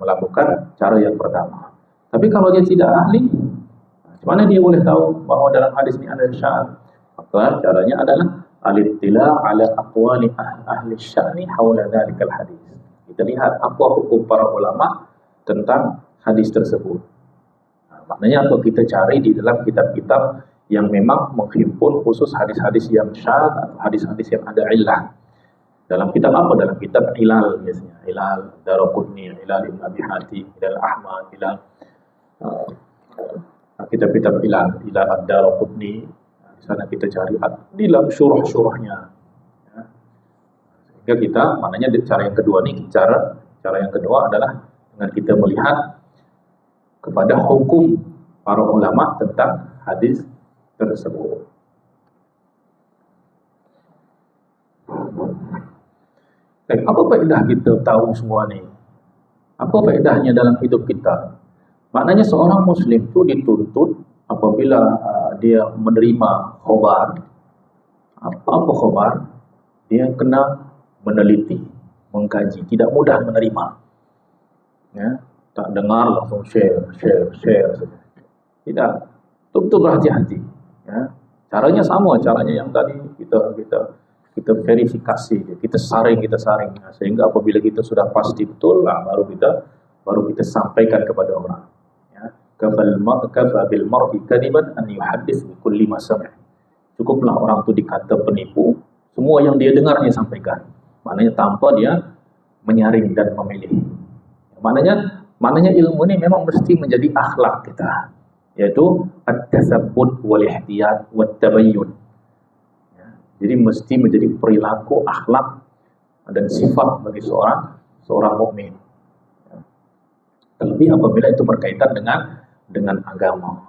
melakukan cara yang pertama. Tapi kalau dia tidak ahli, mana dia boleh tahu bahwa dalam hadis ini ada syad? Maka caranya adalah al-ittila' ala aqwali ahli sya'ni haula dzalikal hadis. Kita lihat apa hukum para ulama tentang hadis tersebut. Maknanya apa? Kita cari di dalam kitab-kitab yang memang menghimpun khusus hadis-hadis yang syadz atau hadis-hadis yang ada illah. Dalam kitab apa? Dalam kitab Ilal biasanya. Ilal Daraqutni, Ilal Ibn Abi Hatim, Ilal Ahmad, Ilal kitab-kitab Ilal Ad-Daraqutni. Di sana kita cari di dalam syurah-syurahnya. Ya. Sehingga kita, maknanya cara yang kedua nih, cara yang kedua adalah dengan kita melihat kepada hukum para ulama tentang hadis tersebut. Apa faedah kita tahu semua ni? Apa faedahnya dalam hidup kita? Maknanya seorang muslim itu dituntut apabila dia menerima khabar, apa khabar, dia kena meneliti, mengkaji, tidak mudah menerima. Ya, tak dengar langsung share saja. Tidak, betul-betul berhati-hati. Ya, caranya sama, caranya yang tadi kita verifikasi, kita saring, sehingga apabila kita sudah pasti betul, baru kita sampaikan kepada orang. Ya, kafa bil mar'i kadiban an yuhaddits bi kulli ma sami'a. Cukuplah orang itu dikata penipu, semua yang dia dengar dia sampaikan. Maknanya tanpa dia menyaring dan memilih. Maknanya ilmu ini memang mesti menjadi akhlak kita, yaitu at-tasabbut wal ihtiyat wat tabayyun. Jadi mesti menjadi perilaku, akhlak dan sifat bagi seorang mukmin. Terlebih apabila itu berkaitan dengan agama.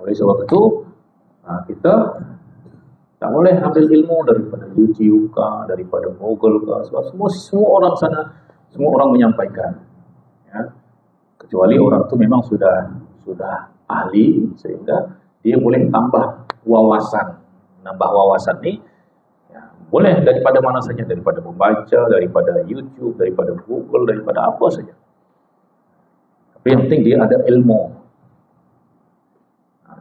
Oleh sebab itu kita tak boleh ambil ilmu daripada YouTube kah, daripada Google kah, sebab semua orang sana, semua orang menyampaikan. Ya. Kecuali orang itu memang sudah ahli, sehingga dia boleh tambah wawasan. Nambah wawasan ni ya, boleh daripada mana saja, daripada membaca, daripada YouTube, daripada Google, daripada apa saja. Tapi yang penting dia ada ilmu.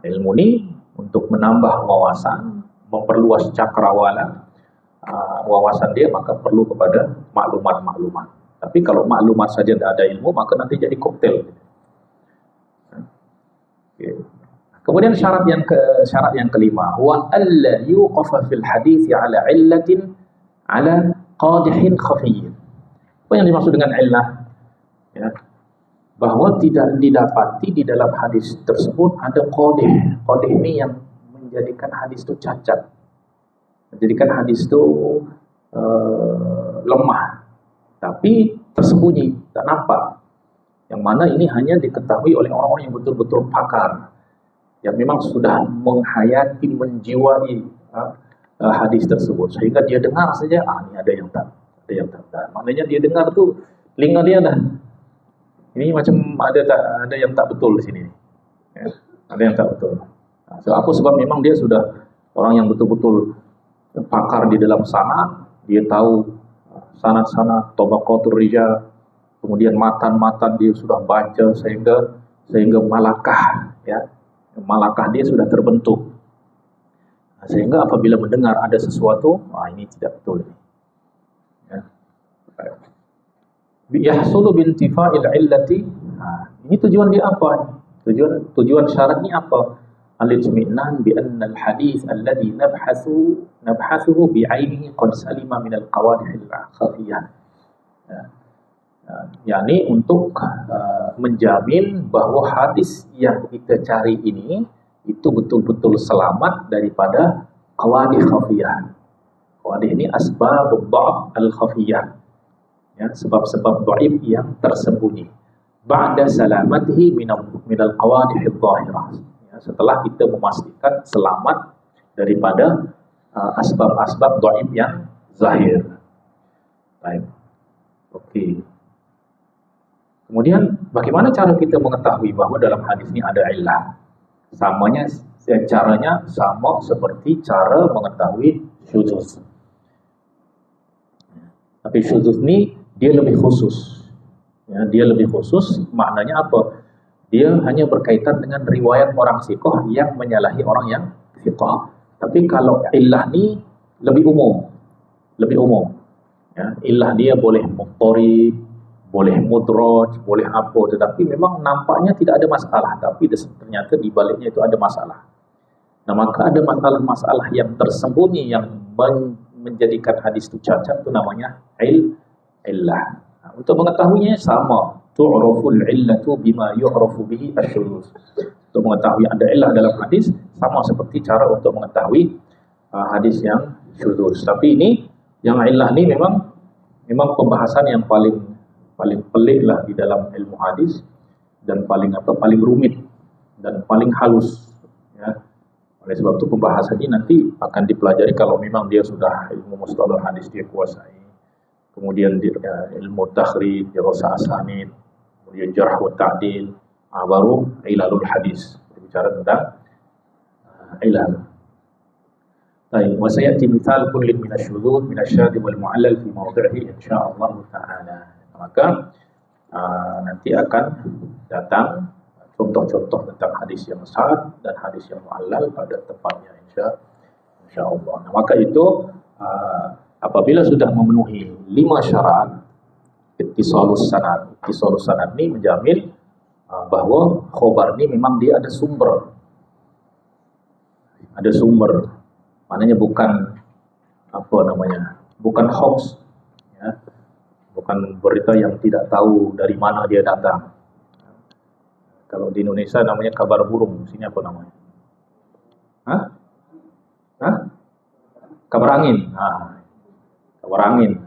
Ilmu ni untuk menambah wawasan, memperluas cakrawala wawasan dia, maka perlu kepada maklumat-maklumat. Tapi kalau maklumat saja tidak ada ilmu, maka nanti jadi koktel. Kemudian syarat yang kelima, wa alla yuqafa fil hadits ala illatin ala qadihin khafiyyin. Apa yang dimaksud dengan illah? Ya, bahwa tidak didapati di dalam hadis tersebut ada qadih. Qadih ini yang menjadikan hadis itu cacat, menjadikan hadis itu lemah, tapi tersembunyi, tak nampak. Yang mana ini hanya diketahui oleh orang-orang yang betul-betul pakar, yang memang sudah menghayati, menjiwai hadis tersebut, sehingga dia dengar saja, ini ada yang tak. Maknanya dia dengar tu, telinga dia dah, ini macam ada yang tak betul di sini. Ya, ada yang tak betul. Sebab memang dia sudah orang yang betul-betul pakar di dalam sanad, dia tahu sanad-sanad, tabaqatul rijal, kemudian matan-matan dia sudah baca sehingga malakah, ya, malakah dia sudah terbentuk. Sehingga apabila mendengar ada sesuatu, ini tidak betul. Ya. Yahsulu bintifa'il illati. Ini tujuan dia apa? Tujuan syarat ni apa? Al-itminan bi anna al-hadis alladhi nabhathuhu bi'ainihi qad salima min al-qawadih al-khafiyah. yakni untuk menjamin bahwa hadis yang kita cari ini itu betul-betul selamat daripada qawadih khafiyah. Qawadih ini asbabud dha'f al-khafiyah, ya, sebab-sebab dhaif yang tersembunyi. Ba'da salamatihi minal qawadih adh-dhahirah, ya, setelah kita memastikan selamat daripada asbab-asbab dhaif yang zahir. Baik. Okey. Kemudian bagaimana cara kita mengetahui bahwa dalam hadis ini ada illah? Caranya sama seperti cara mengetahui syuzuz. Tapi syuzuz ini dia lebih khusus. Ya, dia lebih khusus, maknanya apa? Dia hanya berkaitan dengan riwayat orang siqah yang menyalahi orang yang siqah. Tapi kalau illah ni lebih umum. Lebih umum. Ya, illah dia boleh muttarib, boleh mudraj, boleh apa, tetapi memang nampaknya tidak ada masalah, tapi ternyata di baliknya itu ada masalah. Nah, maka ada masalah-masalah yang tersembunyi yang menjadikan hadis itu cacat, itu namanya illah. Nah, untuk mengetahuinya sama, tu'raful illatu bima yu'rafu bihi asyuruz. Untuk mengetahui ada illah dalam hadis sama seperti cara untuk mengetahui hadis yang syuzuz. Tapi ini yang illah ini memang pembahasan yang paling pelik lah di dalam ilmu hadis, dan paling rumit dan paling halus, ya. Oleh sebab itu pembahasan ini nanti akan dipelajari kalau memang dia sudah ilmu mustalah hadis dia kuasai. Kemudian ilmu takhrij, dirasa asanid, kemudian jarh wa ta'dil, baru ilalul hadis. Bicara tentang ilal. Baik, wa sayati mithal kullin min asy-syudud min asy-syadh wal mu'allal fi mawdi'ihi insyaallah taala. Maka nanti akan datang contoh-contoh tentang hadis yang sahih dan hadis yang mu'allal pada tempatnya insyaallah. Nah, maka itu apabila sudah memenuhi 5 syarat ittisalus sanad. Ittisalus sanad ini menjamin bahwa khabar ini memang dia ada sumber. Ada sumber. Maknanya bukan bukan hoax, ya. Bukan berita yang tidak tahu dari mana dia datang. Kalau di Indonesia namanya kabar burung, sini apa namanya? Kabar angin. Kabar angin.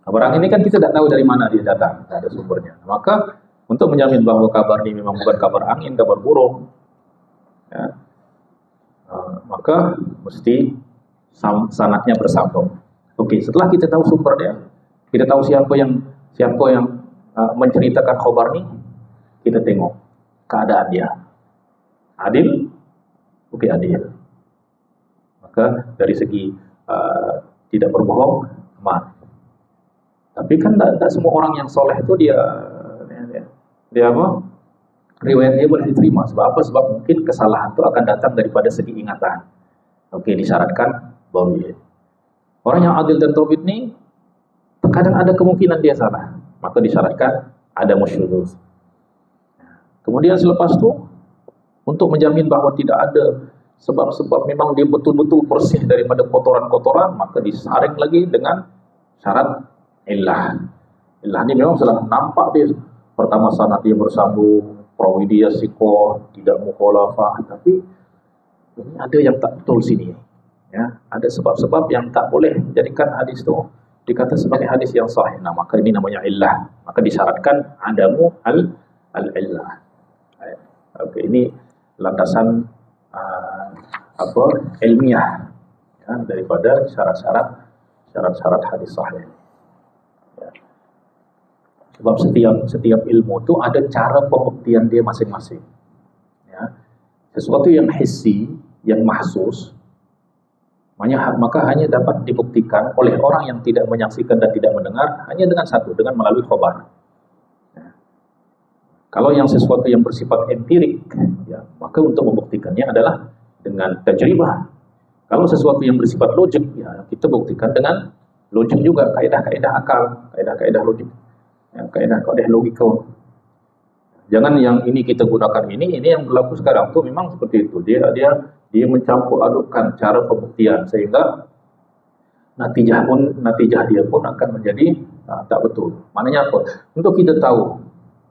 Kabar angin ini kan kita tidak tahu dari mana dia datang, tidak ada sumbernya. Maka untuk menjamin bahwa kabar ini memang bukan kabar angin, kabar burung, ya, maka mesti sanadnya bersambung. Oke, setelah kita tahu sumbernya, kita tahu siapa yang menceritakan khabar ini, kita tengok keadaan dia. Adil? Oke, adil. Maka dari segi tidak berbohong, aman. Tapi kan tidak semua orang yang soleh itu dia apa? Riwayat dia boleh diterima. Sebab apa? Sebab mungkin kesalahan itu akan datang daripada segi ingatan. Oke, disyaratkan dhabit. Orang yang adil dan dhabit ini terkadang ada kemungkinan dia salah, maka disyaratkan ada syuzuz. Kemudian selepas itu, untuk menjamin bahwa tidak ada sebab-sebab memang dia betul-betul bersih daripada kotoran-kotoran, maka disaring lagi dengan syarat illah. Illah ini memang sudah nampak dia. Pertama sanad dia bersambung, perawi dia siqah, tidak mukhalafah, tapi ini ada yang tak betul sini. Ya, ada sebab-sebab yang tak boleh menjadikan hadis itu dikata sebagai hadis yang sahih. Nah, maka ini namanya illah. Maka disyaratkan adamu al-illah. Oke, ini landasan ilmiah, ya, daripada syarat-syarat hadis sahih. Ya. Sebab setiap ilmu itu ada cara pembuktian dia masing-masing. Ya. Sesuatu yang hissi, yang mahsus, maka hanya dapat dibuktikan oleh orang yang tidak menyaksikan dan tidak mendengar hanya dengan satu, dengan melalui khabar. Ya. Kalau yang sesuatu yang bersifat empirik, ya, maka untuk membuktikannya adalah dengan tajribah. Kalau sesuatu yang bersifat logik, ya, kita buktikan dengan logik juga, kaedah-kaedah akal, kaedah-kaedah logik, ya, kaedah-kaedah logika. Jangan yang ini kita gunakan ini yang berlaku sekarang tuh memang seperti itu. Dia mencampur adukkan cara pembuktian sehingga natijah dia pun akan menjadi tak betul. Maknanya apa? Untuk kita tahu,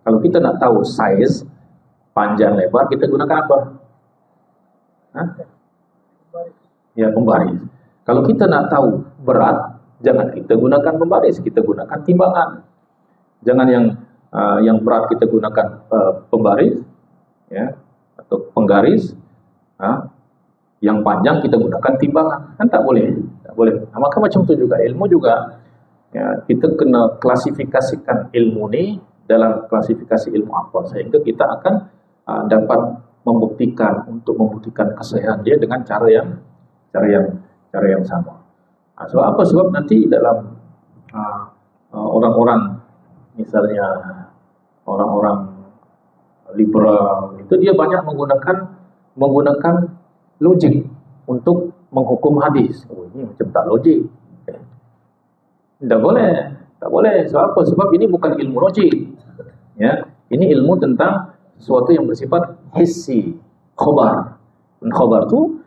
kalau kita nak tahu size, panjang lebar, kita gunakan apa? Ya, pembaris. Kalau kita nak tahu berat, jangan kita gunakan pembaris, kita gunakan timbangan. Jangan yang berat kita gunakan pembaris, ya, atau penggaris. Yang panjang kita gunakan timbangan, kan tak boleh. Nah, maka macam itu juga ilmu juga, ya, kita kena klasifikasikan ilmu ni dalam klasifikasi ilmu apa, sehingga kita akan dapat membuktikan kesahihan dia dengan cara yang sama. So apa sebab nanti dalam orang-orang, misalnya orang-orang liberal itu, dia banyak menggunakan logik untuk menghukum hadis. Oh, ini macam tak logik. Tak boleh. Sebab ini bukan ilmu logik. Ya, ini ilmu tentang sesuatu yang bersifat hissi, khabar. Dan khabar tu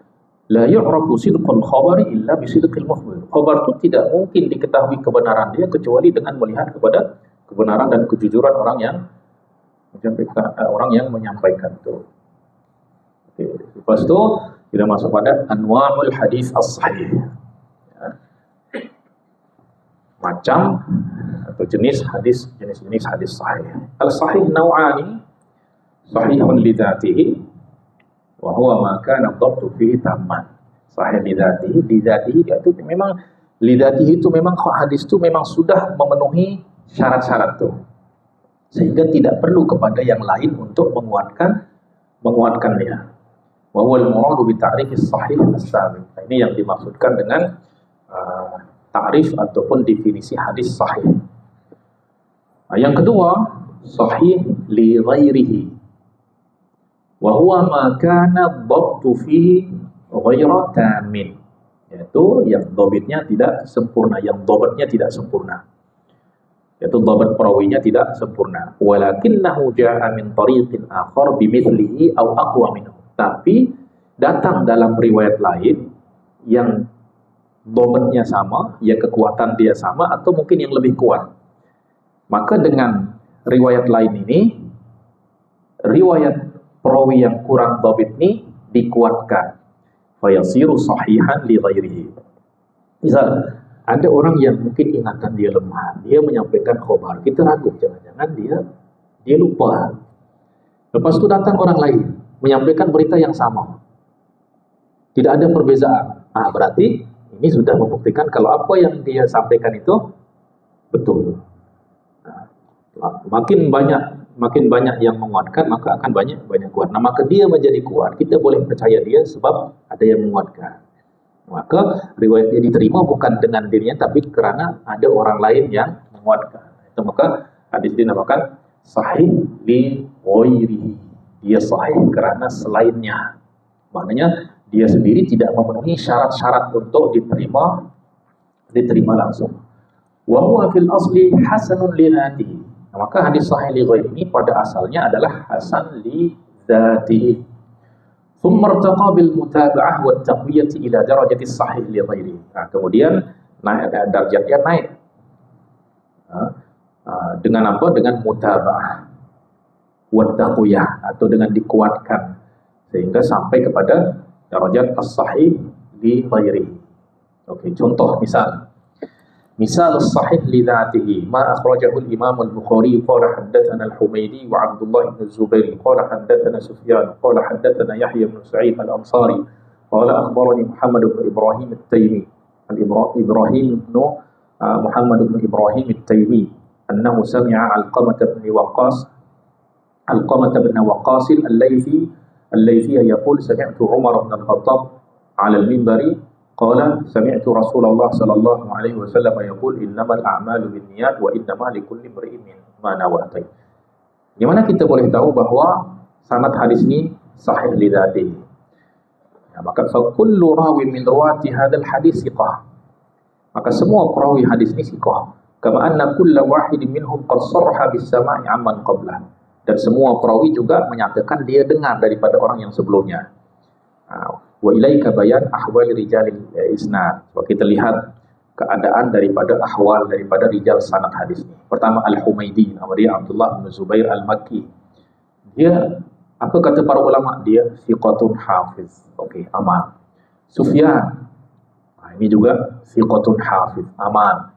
la yu'rafu sidqul khabari illa bisidqil mukhbir. Khabar tu tidak mungkin diketahui kebenaran dia kecuali dengan melihat kepada kebenaran dan kejujuran orang yang menyampaikan itu. Okay. Lepas tu kita masuk pada anwa'ul hadis as-sahih. Ya. Macam atau jenis hadis sahih. Al-sahih naw'ani, sahihun li dzatihi wa huwa ma kana dhabtu fihi tamman. Sahih li dzatihi itu memang li dzatihi itu memang hadis itu memang sudah memenuhi syarat-syarat itu, sehingga tidak perlu kepada yang lain untuk menguatkan dia. Wa huwa al-muradu bi ta'rifis sahih as-sabiq. Ini yang dimaksudkan dengan ta'rif ataupun definisi hadis sahih. Yang kedua, sahih li ghairihi. Wa huwa ma kana dhabtu fihi ghaira tamin. Yaitu yang dhabitnya tidak sempurna, yang dhabatnya tidak sempurna. Yaitu dhabat perawinya tidak sempurna. Walakinnahu ja'a min tariqin akhar bimithlihi aw aqwa minhu. Tapi datang dalam riwayat lain yang dhabatnya sama, ya kekuatan dia sama atau mungkin yang lebih kuat. Maka dengan riwayat lain ini, riwayat perawi yang kurang dhabit ini dikuatkan. Fayasiru sahihan li ghairihi. Misal ada orang yang mungkin ingatan dia lemah, dia menyampaikan khabar, kita ragu jangan-jangan dia lupa. Lepas itu datang orang lain menyampaikan berita yang sama, tidak ada perbezaan. Berarti ini sudah membuktikan kalau apa yang dia sampaikan itu betul. Makin banyak yang menguatkan, maka akan banyak kuat. Maka dia menjadi kuat. Kita boleh percaya dia sebab ada yang menguatkan. Maka riwayatnya diterima bukan dengan dirinya, tapi kerana ada orang lain yang menguatkan. Itu maka hadis dinamakan sahih li ghairihi. Dia sahih kerana selainnya. Maknanya dia sendiri tidak memenuhi syarat-syarat untuk diterima langsung. Wa huwa fil asli hasanun li dzatihi. Maka hadis sahih li ghairihi ini pada asalnya adalah hasan li dzatihi. Thumma irtaqa bil mutaba'ah wa taqwiyah ila darajati sahih li ghairihi. Kemudian darjatnya naik. Dengan apa? Dengan mutaba'ah wa taqwiyah, atau dengan dikuatkan sehingga sampai kepada darajat as-sahih li ghairihi. Okey, contoh misal as-sahih li dzatihi ma akhrajahu al-Imam al-Bukhari qala haddatsana al-Humaydi wa Abdullah ibn Zubair qala haddatsana Sufyan qala haddatsana Yahya ibn Sa'id al-Ansari qala akhbarani Muhammad ibn Ibrahim at-Taymi Muhammad ibn Ibrahim at-Taymi annahu sami'a Alqamah bin Waqqas al-Laythi yaqul sami'tu Umar bin Al-Khattab 'ala al-minbari qala sami'tu Rasulullah sallallahu alaihi wasallam yaqul innamal a'malu binniyat wa innama likulli imri'in ma nawa. Di mana kita boleh tahu bahawa sanad hadis ini sahih li dzatihi. Maka kullu rawi min ruwati hadzal hadis siqah. Maka semua perawi hadis ini siqah. Kama anna kulla wahidin minhum qad sarraha bis sama'i amman qablah. Dan semua perawi juga menyatakan dia dengar daripada orang yang sebelumnya. Wa ilaika bayan ahwal rijalil isnad. So, kita lihat keadaan daripada ahwal daripada rijal sanad hadis ini. Pertama Al-Humaydi, nama dia Abdullah bin Zubair Al-Makki. Dia, apa kata para ulama? Dia thiqatun hafiz. Okey, aman. Sufyan, ini juga thiqatun hafiz, aman.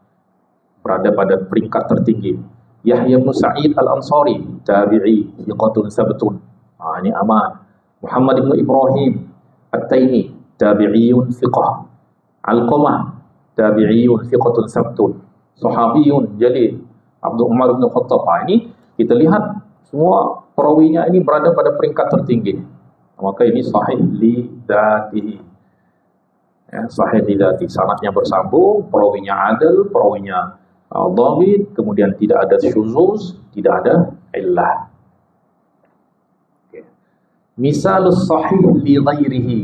Berada pada peringkat tertinggi. Yahya bin Sa'id al-Ansari, tabi'i, thiqatun sabtun. Ini aman. Muhammad bin Ibrahim at-Taymi, tabi'iyun thiqah. Alqamah, tabi'iyun thiqatun sabtun. Sahabiyun jalil, Abdul Umar bin Khattab. Ini kita lihat semua perawinya ini berada pada peringkat tertinggi. Maka ini sahih li dzatihi. Ya, sahih li dzati, sanadnya bersambung, perawinya adil, perawinya dhabit, kemudian tidak ada syuzuz, tidak ada illah. Misalus sahih li ghairihi.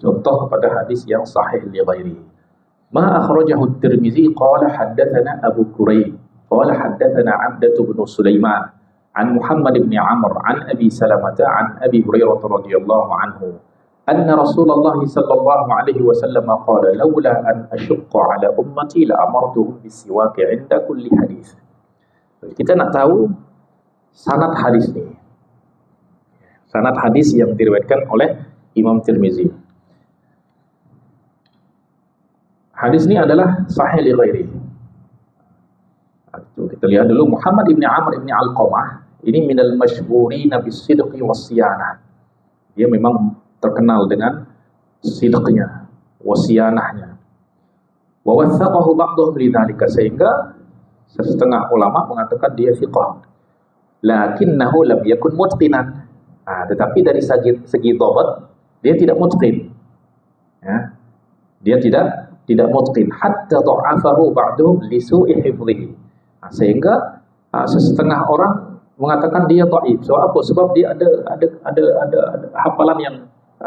Contoh kepada hadis yang sahih li ghairihi. Ma akhrajahu at-Tirmizi qala haddatsana Abu Kurayb qala haddatsana 'Abdatu bin Sulaiman an Muhammad bin Amr an Abi Salamah an Abi Hurairah radhiyallahu anhu anna Rasulullah sallallahu alaihi wasallam qala laula an ashqa ala ummati la amartuhum bis-siwak 'inda kulli hadis. Kita nak tahu sanad hadis ini. Sanad hadis yang diriwayatkan oleh Imam Tirmizi. Hadis ini adalah sahih li ghairihi. Kita lihat dulu Muhammad ibn Amr ibn Alqamah ini minal masyhurin bis-sidqi was-siyanah. Dia memang terkenal dengan sidqnya, wasiyanahnya. Wa wathaqahu ba'dhum lidzalika, sehingga setengah ulama mengatakan dia thiqah. Lakinnahu lam yakun mutqinan. Tetapi dari segi dhabt dia tidak mutqin. Ya. Dia tidak mutqin hatta dha'afahu ba'dhum li su'i hifdhihi. Sehingga setengah orang mengatakan dia dhaif. So apa? Sebab dia ada hafalan yang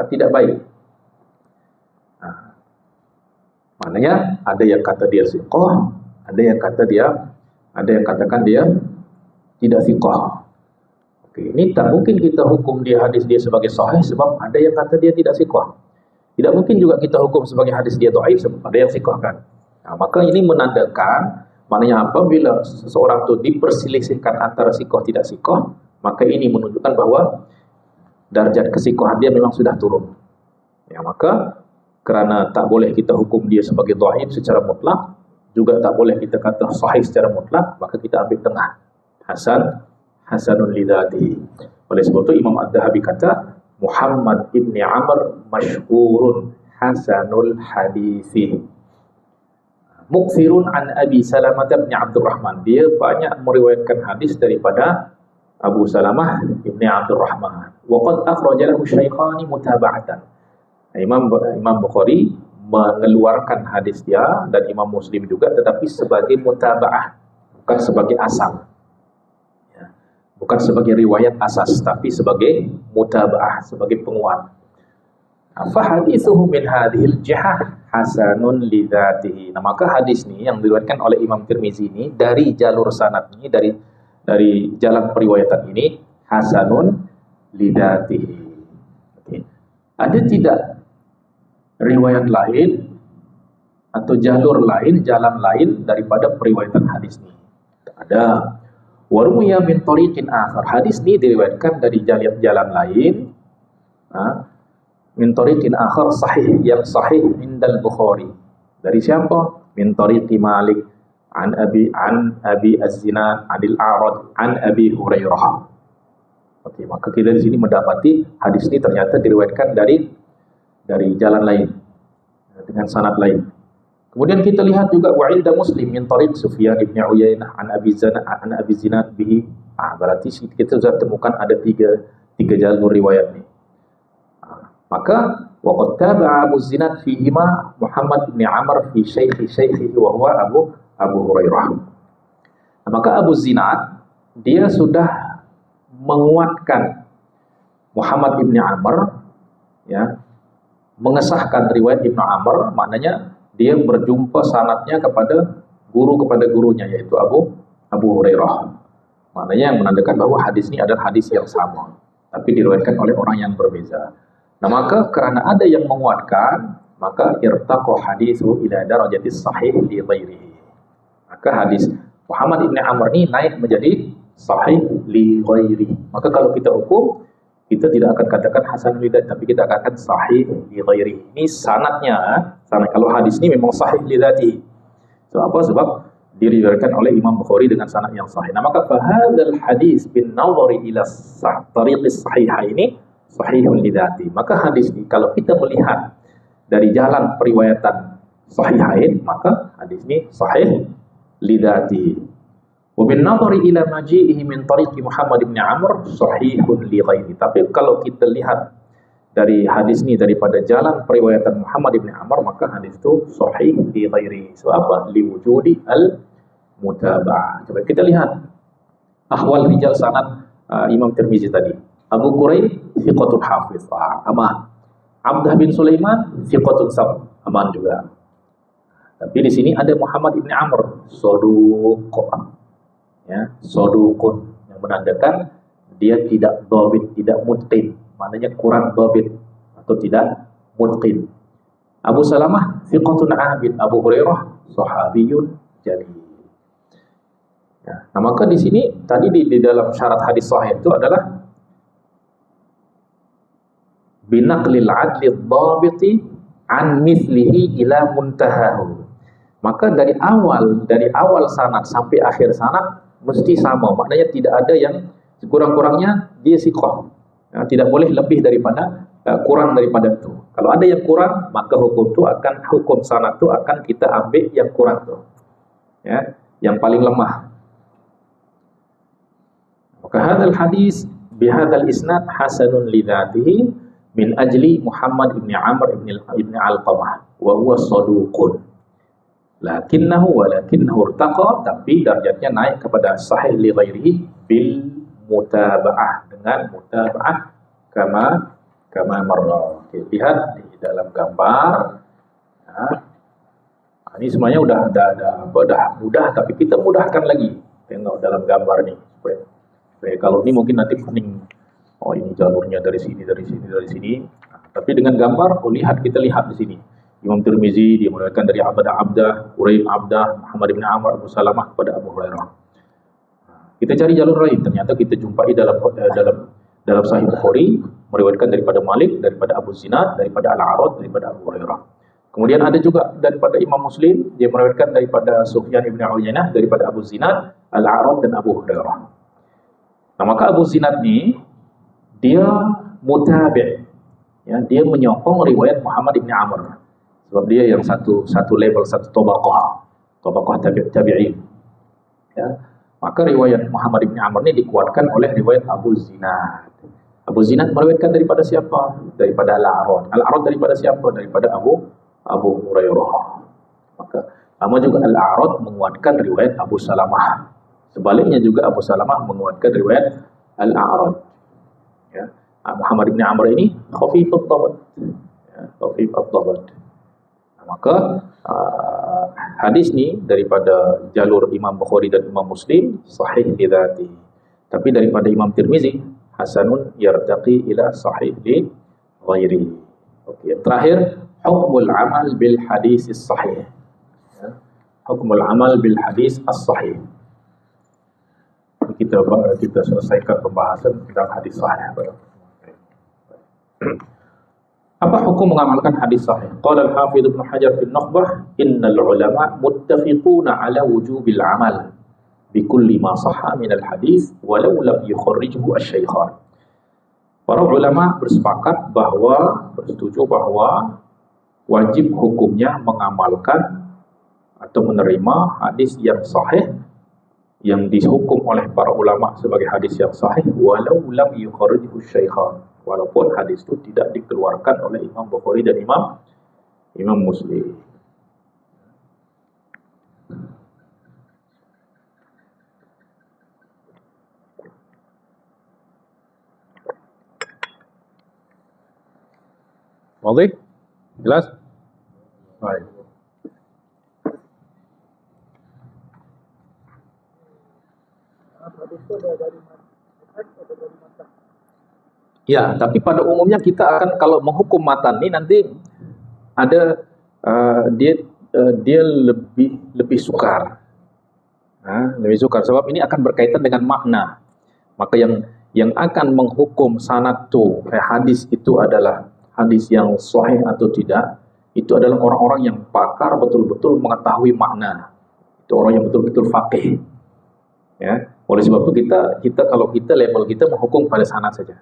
tidak baik. Maknanya ada yang kata dia thiqah, ada yang katakan dia tidak thiqah. Oke, ini tak mungkin kita hukum dia hadis dia sebagai sahih sebab ada yang kata dia tidak thiqah. Tidak mungkin juga kita hukum sebagai hadis dia dhaif sebab ada yang thiqahkan. Maka ini menandakan, maknanya apabila seseorang itu diperselisihkan antara thiqah tidak thiqah, maka ini menunjukkan bahwa darjat kesikohan dia memang sudah turun. Ya, maka kerana tak boleh kita hukum dia sebagai dhaif secara mutlak, juga tak boleh kita kata sahih secara mutlak, maka kita ambil tengah. Hasanun li dzatihi. Oleh sebab itu Imam Ad-Dhahabi kata Muhammad ibn Amr masyhurun hasanul hadisi. Mukthirun an Abi Salamah bin Abdurrahman. Dia banyak meriwayatkan hadis daripada Abu Salamah ibn Abdurrahman. Wa qad akhraja lahu Shaykhani mutaba'atan. Imam Bukhari mengeluarkan hadis dia dan Imam Muslim juga, tetapi sebagai mutaba'ah, bukan sebagai asal. Ya. Bukan sebagai riwayat asas, tapi sebagai mutaba'ah, sebagai penguat. Fa hadithuhu min hadhil jihah hasanun li dzatihi. Nah, maka hadis ni yang diriwayatkan oleh Imam Tirmizi ini dari jalur sanad ini, dari jalan periwayatan ini hasanun li dzatihi. Okay. Ada tidak riwayat lain atau jalur lain, jalan lain daripada periwayatan hadis ini? Ada. Waruya min tariqin akhar. Hadis ini diriwayatkan dari jalan lain. Min tariqin akhar sahih, yang sahih indal Bukhari. Dari siapa? Min tariqi Malik an Abi Az-Zinad anil A'raj an Abi Hurairah. Okey, maka kita di sini mendapati hadis ini ternyata diriwayatkan dari jalan lain dengan sanad lain. Kemudian kita lihat juga wa inda Muslim min tariq Sufyan bin Uyainah an Abi Zinad bihi. Berarti kita sudah temukan ada tiga jalur riwayat ni. Maka waqad taba'a Abu Zinad fihima Muhammad bin Amr fi shaykhihi wa huwa Abu Hurairah. Maka Abu Zinad dia sudah menguatkan Muhammad bin Amr, ya, mengesahkan riwayat Ibnu Amr, maknanya dia berjumpa sanadnya kepada gurunya, yaitu Abu Hurairah. Maknanya yang menandakan bahwa hadis ini adalah hadis yang sama, tapi diriwayatkan oleh orang yang berbeza. Nah, maka kerana ada yang menguatkan, maka irtaqa hadithu ila darajatis sahih li ghairihi. Maka hadis Muhammad ibn Amr ini naik menjadi sahih li ghairihi. Maka kalau kita hukum, kita tidak akan katakan hasan li dzati, tapi kita akan katakan sahih li ghairihi. Ini sanadnya, kalau hadis ini memang sahih li dzati. Sebab diriwayatkan oleh Imam Bukhari dengan sanad yang sahih. Nah, maka fahadzal hadis bin nazari ila tariqis sahihaini sahihun li dzati. Maka hadis ini kalau kita melihat dari jalan periwayatan sahihain, maka hadis ini sahih li dzati. Wa bin nadhari ila maji'ihi min tariqi Muhammad bin Amr sahihun li ghairi. Tapi kalau kita lihat dari hadis ini daripada jalan periwayatan Muhammad bin Amr, maka hadis itu sahih li ghairi. Sebab apa? Li wujudi al mutaba'ah. Coba kita lihat ahwal rijal sanad Imam Tirmizi tadi. Abu Quraib thiqatun hafiz, aman. Abdah bin Sulaiman thiqatun sab, aman juga. Tapi di sini ada Muhammad bin Amr saduq, ya, saduqun, yang menandakan dia tidak dhabit, tidak mutqin, maknanya kurang dhabit atau tidak mutqin. Abu Salamah thiqatun abid, Abu Hurairah sahabiyun jalil. Ya, nah maka di sini tadi di dalam syarat hadis sahih itu adalah binaqlil adli dhabiti an mithlihi ila muntahahu. Maka dari awal sanad sampai akhir sanad mesti sama, maknanya tidak ada yang kurang-kurangnya dia siqah. Ya, tidak boleh lebih daripada kurang daripada itu. Kalau ada yang kurang, maka hukum sanad itu akan kita ambil yang kurang itu. Ya, yang paling lemah. Maka hadal hadis bihadal isnad hasanun li dzatihi min ajli Muhammad ibn Amr ibn Alqamah wa huwa saduqun. Lakinnahu irtaqa, tapi darjatnya naik kepada sahih li ghairihi bil mutaba'ah, dengan mutaba'ah kama marra. Lihat di dalam gambar. Nah, ini semuanya udah mudah, tapi kita mudahkan lagi. Tengok dalam gambar nih. Supaya kalau ini mungkin nanti pening. Oh, ini jalurnya dari sini. Nah, tapi dengan gambar, kita lihat di sini. Imam Tirmizi dia meriwayatkan dari Abdah, Quraib Abdah, Muhammad bin Amr, Abu Salamah kepada Abu Hurairah. Kita cari jalur lain, ternyata kita jumpai dalam Sahih Bukhari meriwayatkan daripada Malik, daripada Abu Zinad, daripada Al-A'raj, daripada Abu Hurairah. Kemudian ada juga daripada Imam Muslim, dia meriwayatkan daripada Sufyan ibn Uyainah, daripada Abu Zinad, Al-A'raj dan Abu Hurairah. Nah, maka Abu Zinad ni dia mutabi', ya, dia menyokong riwayat Muhammad bin Amr. Sebab dia yang satu level, satu tabaqah tabi'in. Ya. Maka riwayat Muhammad bin Amr ini dikuatkan oleh riwayat Abu Zinad. Abu Zinad meriwayatkan daripada siapa? Daripada Al-A'raj. Al-A'raj daripada siapa? Daripada Abu Hurairah. Maka sama juga Al-A'raj menguatkan riwayat Abu Salamah. Sebaliknya juga Abu Salamah menguatkan riwayat Al-A'raj. Ya. Muhammad bin Amr ini khafif ad-dhabt. Ya, khafif ad-dhabt. Maka hadis ni daripada jalur Imam Bukhari dan Imam Muslim sahih li dzati. Tapi daripada Imam Tirmizi hasanun yartaqi ila sahih li ghairi. Okey, terakhir hukmul amal bil hadis as-sahih. Ya. Hukmul amal bil hadis as-sahih. Kita selesaikan pembahasan tentang hadis sahih. Apa hukum mengamalkan hadis sahih? Qala al-Hafidz Ibnu Hajar fi an-Nukhbah, innal ulama muttafiquna ala wujubil amal bi kulli ma sahha min al-hadis walau lam yukharrijhu asy-syaikhan. Para ulama bersetuju bahwa wajib hukumnya mengamalkan atau menerima hadis yang sahih yang dihukum oleh para ulama sebagai hadis yang sahih walau lam yukharrijhu asy-syaikhan. Walaupun hadis itu tidak dikeluarkan oleh Imam Bukhari dan Imam Muslim. Baik? Jelas? Baik. Ya, tapi pada umumnya kita akan kalau menghukum matan ini nanti ada dia lebih sukar. Nah, lebih sukar sebab ini akan berkaitan dengan makna. Maka yang akan menghukum sanad itu hadis itu adalah hadis yang sahih atau tidak, itu adalah orang-orang yang pakar betul-betul mengetahui makna. Itu orang yang betul-betul faqih. Ya, oleh sebab itu kita kalau kita level kita menghukum pada sanad saja.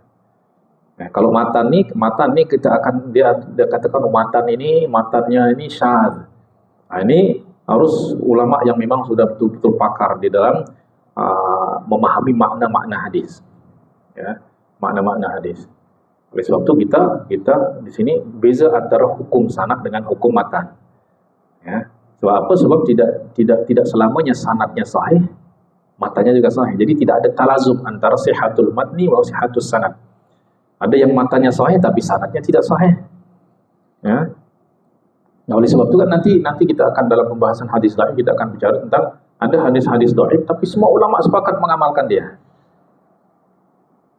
Nah, kalau matan nih kita akan dia katakan matannya ini syadz. Nah, ini harus ulama yang memang sudah betul-betul pakar di dalam memahami makna-makna hadis, ya, makna-makna hadis. Oleh sebab itu kita di sini beza antara hukum sanad dengan hukum matan. Ya. Sebab apa? Sebab tidak selamanya sanadnya sahih, matanya juga sahih. Jadi tidak ada talazum antara sihatul matni wa sihatus sanad. Ada yang matanya sahih tapi sanadnya tidak sahih. Ya. Nah, oleh sebab itu kan nanti kita akan dalam pembahasan hadis dhaif kita akan bicara tentang ada hadis-hadis dhaif tapi semua ulama sepakat mengamalkan dia.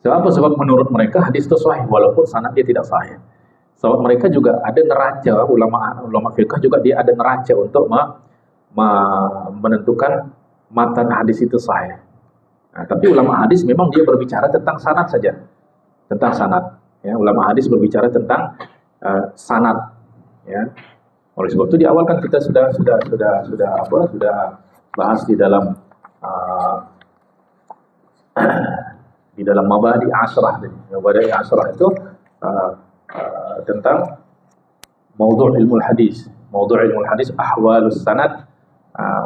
Sebab apa? Sebab menurut mereka hadis itu sahih walaupun sanad dia tidak sahih. Sebab mereka juga ada neraca, ulama fiqh juga dia ada neraca untuk menentukan matan hadis itu sahih. Nah, tapi ulama hadis memang dia berbicara tentang sanad saja, tentang sanad. Ya, ulama hadis berbicara tentang sanad. Ya. Oleh sebab itu di awal kan kita sudah bahas di dalam di dalam mabadi asyrah. Mabadi asyrah itu tentang maudhu' ilmu hadis. Maudhu' ilmu hadis ahwalus sanad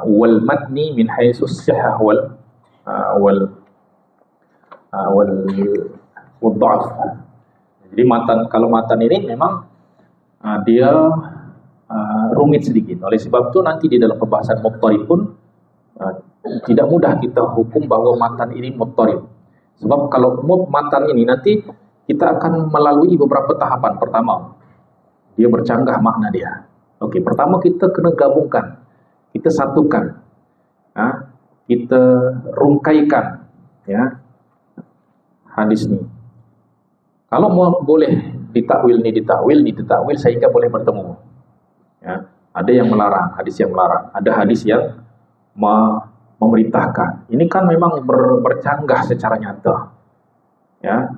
wal matni min haitsu sihhah wal dha'f. Jadi kalau matan ini memang dia rumit sedikit. Oleh sebab itu nanti di dalam pembahasan muttarib pun tidak mudah kita hukum bahwa matan ini muttarib. Sebab kalau matan ini nanti kita akan melalui beberapa tahapan. Pertama, dia bercanggah makna dia. Oke, pertama kita kena gabungkan, kita satukan, kita rungkaikan, ya, hadis ini. Kalau boleh ditakwil sehingga boleh bertemu. Ya, ada yang melarang, hadis yang melarang, ada hadis yang memerintahkan. Ini kan memang bercanggah secara nyata, ya.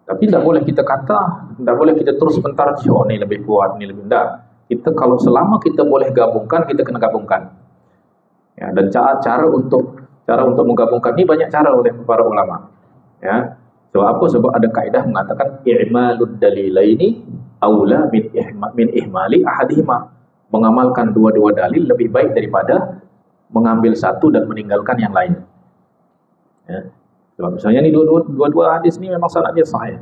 Tapi tidak boleh kita terus mentarjih, oh ini lebih kuat, ini lebih tidak. Kita kalau selama kita boleh gabungkan, kita kena gabungkan. Ya, dan cara untuk menggabungkan ini banyak cara oleh para ulama. Ya, sebab apa? Sebab ada kaidah mengatakan i'malud dalilaini aula min ihmali ahadihima. Mengamalkan dua-dua dalil lebih baik daripada mengambil satu dan meninggalkan yang lain. Ya. Sebab misalnya ini dua-dua hadis ini memang sanadnya sahih.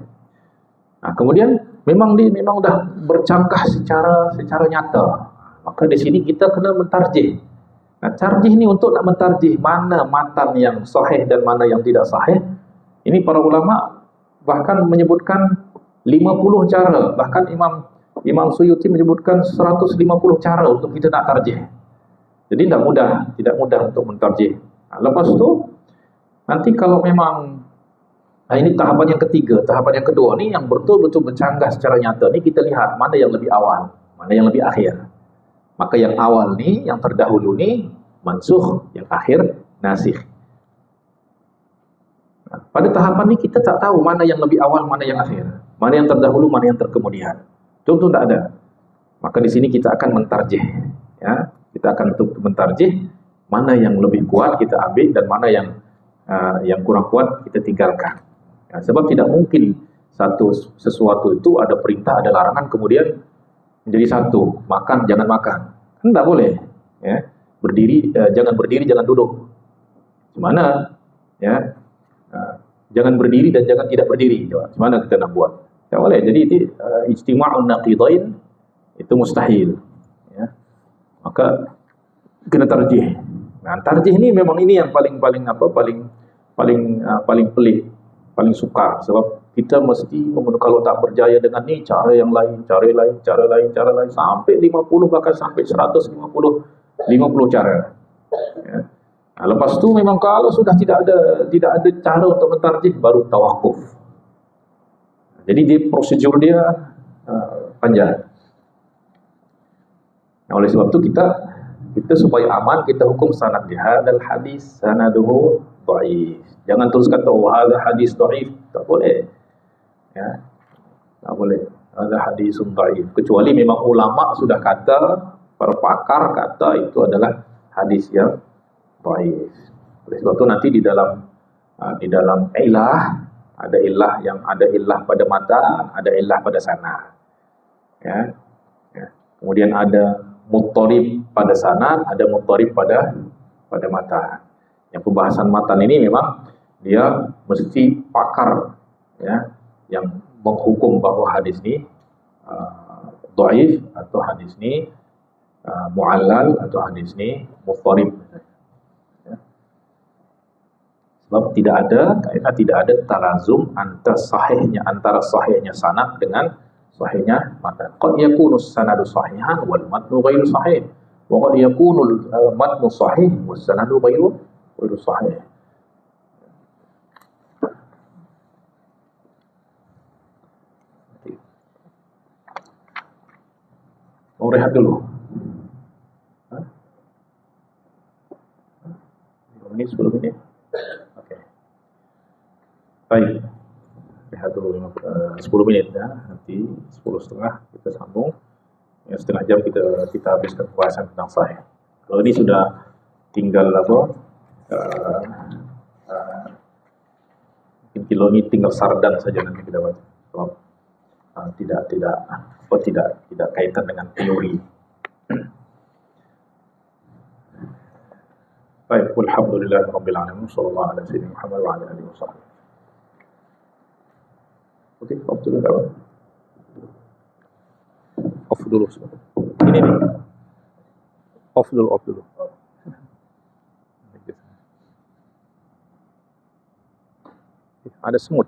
Nah, kemudian memang dah bercanggah secara nyata. Maka di sini kita kena mentarjih. Nah, tarjih ini untuk nak mentarjih mana matan yang sahih dan mana yang tidak sahih. Ini para ulama bahkan menyebutkan 50 cara. Bahkan Imam Suyuti menyebutkan 150 cara untuk kita nak tarjih. Jadi tidak mudah untuk mentarjih. Nah, lepas itu nanti kalau memang ini tahapan yang ketiga, tahapan yang kedua ni yang betul-betul bercanggah secara nyata ni kita lihat mana yang lebih awal, mana yang lebih akhir. Maka yang awal ni, yang terdahulu ni mansukh, yang akhir nasikh. Nah, pada tahapan ni kita tak tahu mana yang lebih awal, mana yang akhir, mana yang terdahulu, mana yang terkemudian. Itu tak ada. Maka di sini kita akan mentarjih, ya. Kita akan mentarjih mana yang lebih kuat kita ambil dan mana yang kurang kuat kita tinggalkan. Ya, sebab tidak mungkin sesuatu itu ada perintah, ada larangan, kemudian menjadi satu. Makan, jangan makan. Kan tidak boleh. Ya. Jangan berdiri, jangan duduk. Gimana? Ya. Jangan berdiri dan jangan tidak berdiri. Gimana kita nak buat? Tidak boleh. Jadi itu ijtima'un naqidain itu mustahil. Ya. Maka kena tarjih. Nah, tarjih ini memang ini yang paling pelik, paling sukar. Sebab kita mesti kalau tak berjaya dengan ni, cara lain, sampai 50 bahkan sampai 150 cara. Ya. Nah, lepas tu memang kalau sudah tidak ada cara untuk mentarjih, baru tawakuf. Jadi prosedur dia panjang. Nah, oleh sebab tu kita supaya aman, kita hukum sanad dia dan hadis sanaduhu dhaif. Jangan terus kata hadza hadis dhaif, tak boleh. Ya. Tak boleh. Hadza hadisun dhaif. Kecuali memang ulama sudah kata, para pakar kata itu adalah hadis yang dhaif. Oleh sebab itu nanti di dalam ilah ada ilah pada mata, ada ilah pada sanad. Ya. Ya. Kemudian ada muttarib pada sanad, ada muttarib pada pada matan. Yang pembahasan matan ini memang dia mesti pakar ya yang menghukum bahwa hadis ini dhaif atau hadis ini mu'allal atau hadis ini mudharib. Ya. Sebab tidak ada talazum antara sahihnya sanad dengan sahihnya matan. Qad yakunu sanadu sahihan wal matnu ghairu sahih. Wa qad yakunu matnu sahih was sanadu ghairu sahih. Mau rehat dulu. Ini 10 menit. Oke. Baik. Rehat dulu 10 menit ya. Nanti 10:30 kita sambung. Ya, setengah jam kita habiskan pembahasan tentang sahih. Kalau ini sudah tinggal mungkin kilo ini tinggal sardan saja nanti kita baca. Tidak kaitan dengan teori. Baik, walhamdulillahirabbil alamin, sallallahu alaihi wasallam Muhammad wa ala alihi wasallam. Oke, off dulu kawan. Off dulu. Ini nih. Off dulu. Ada semut.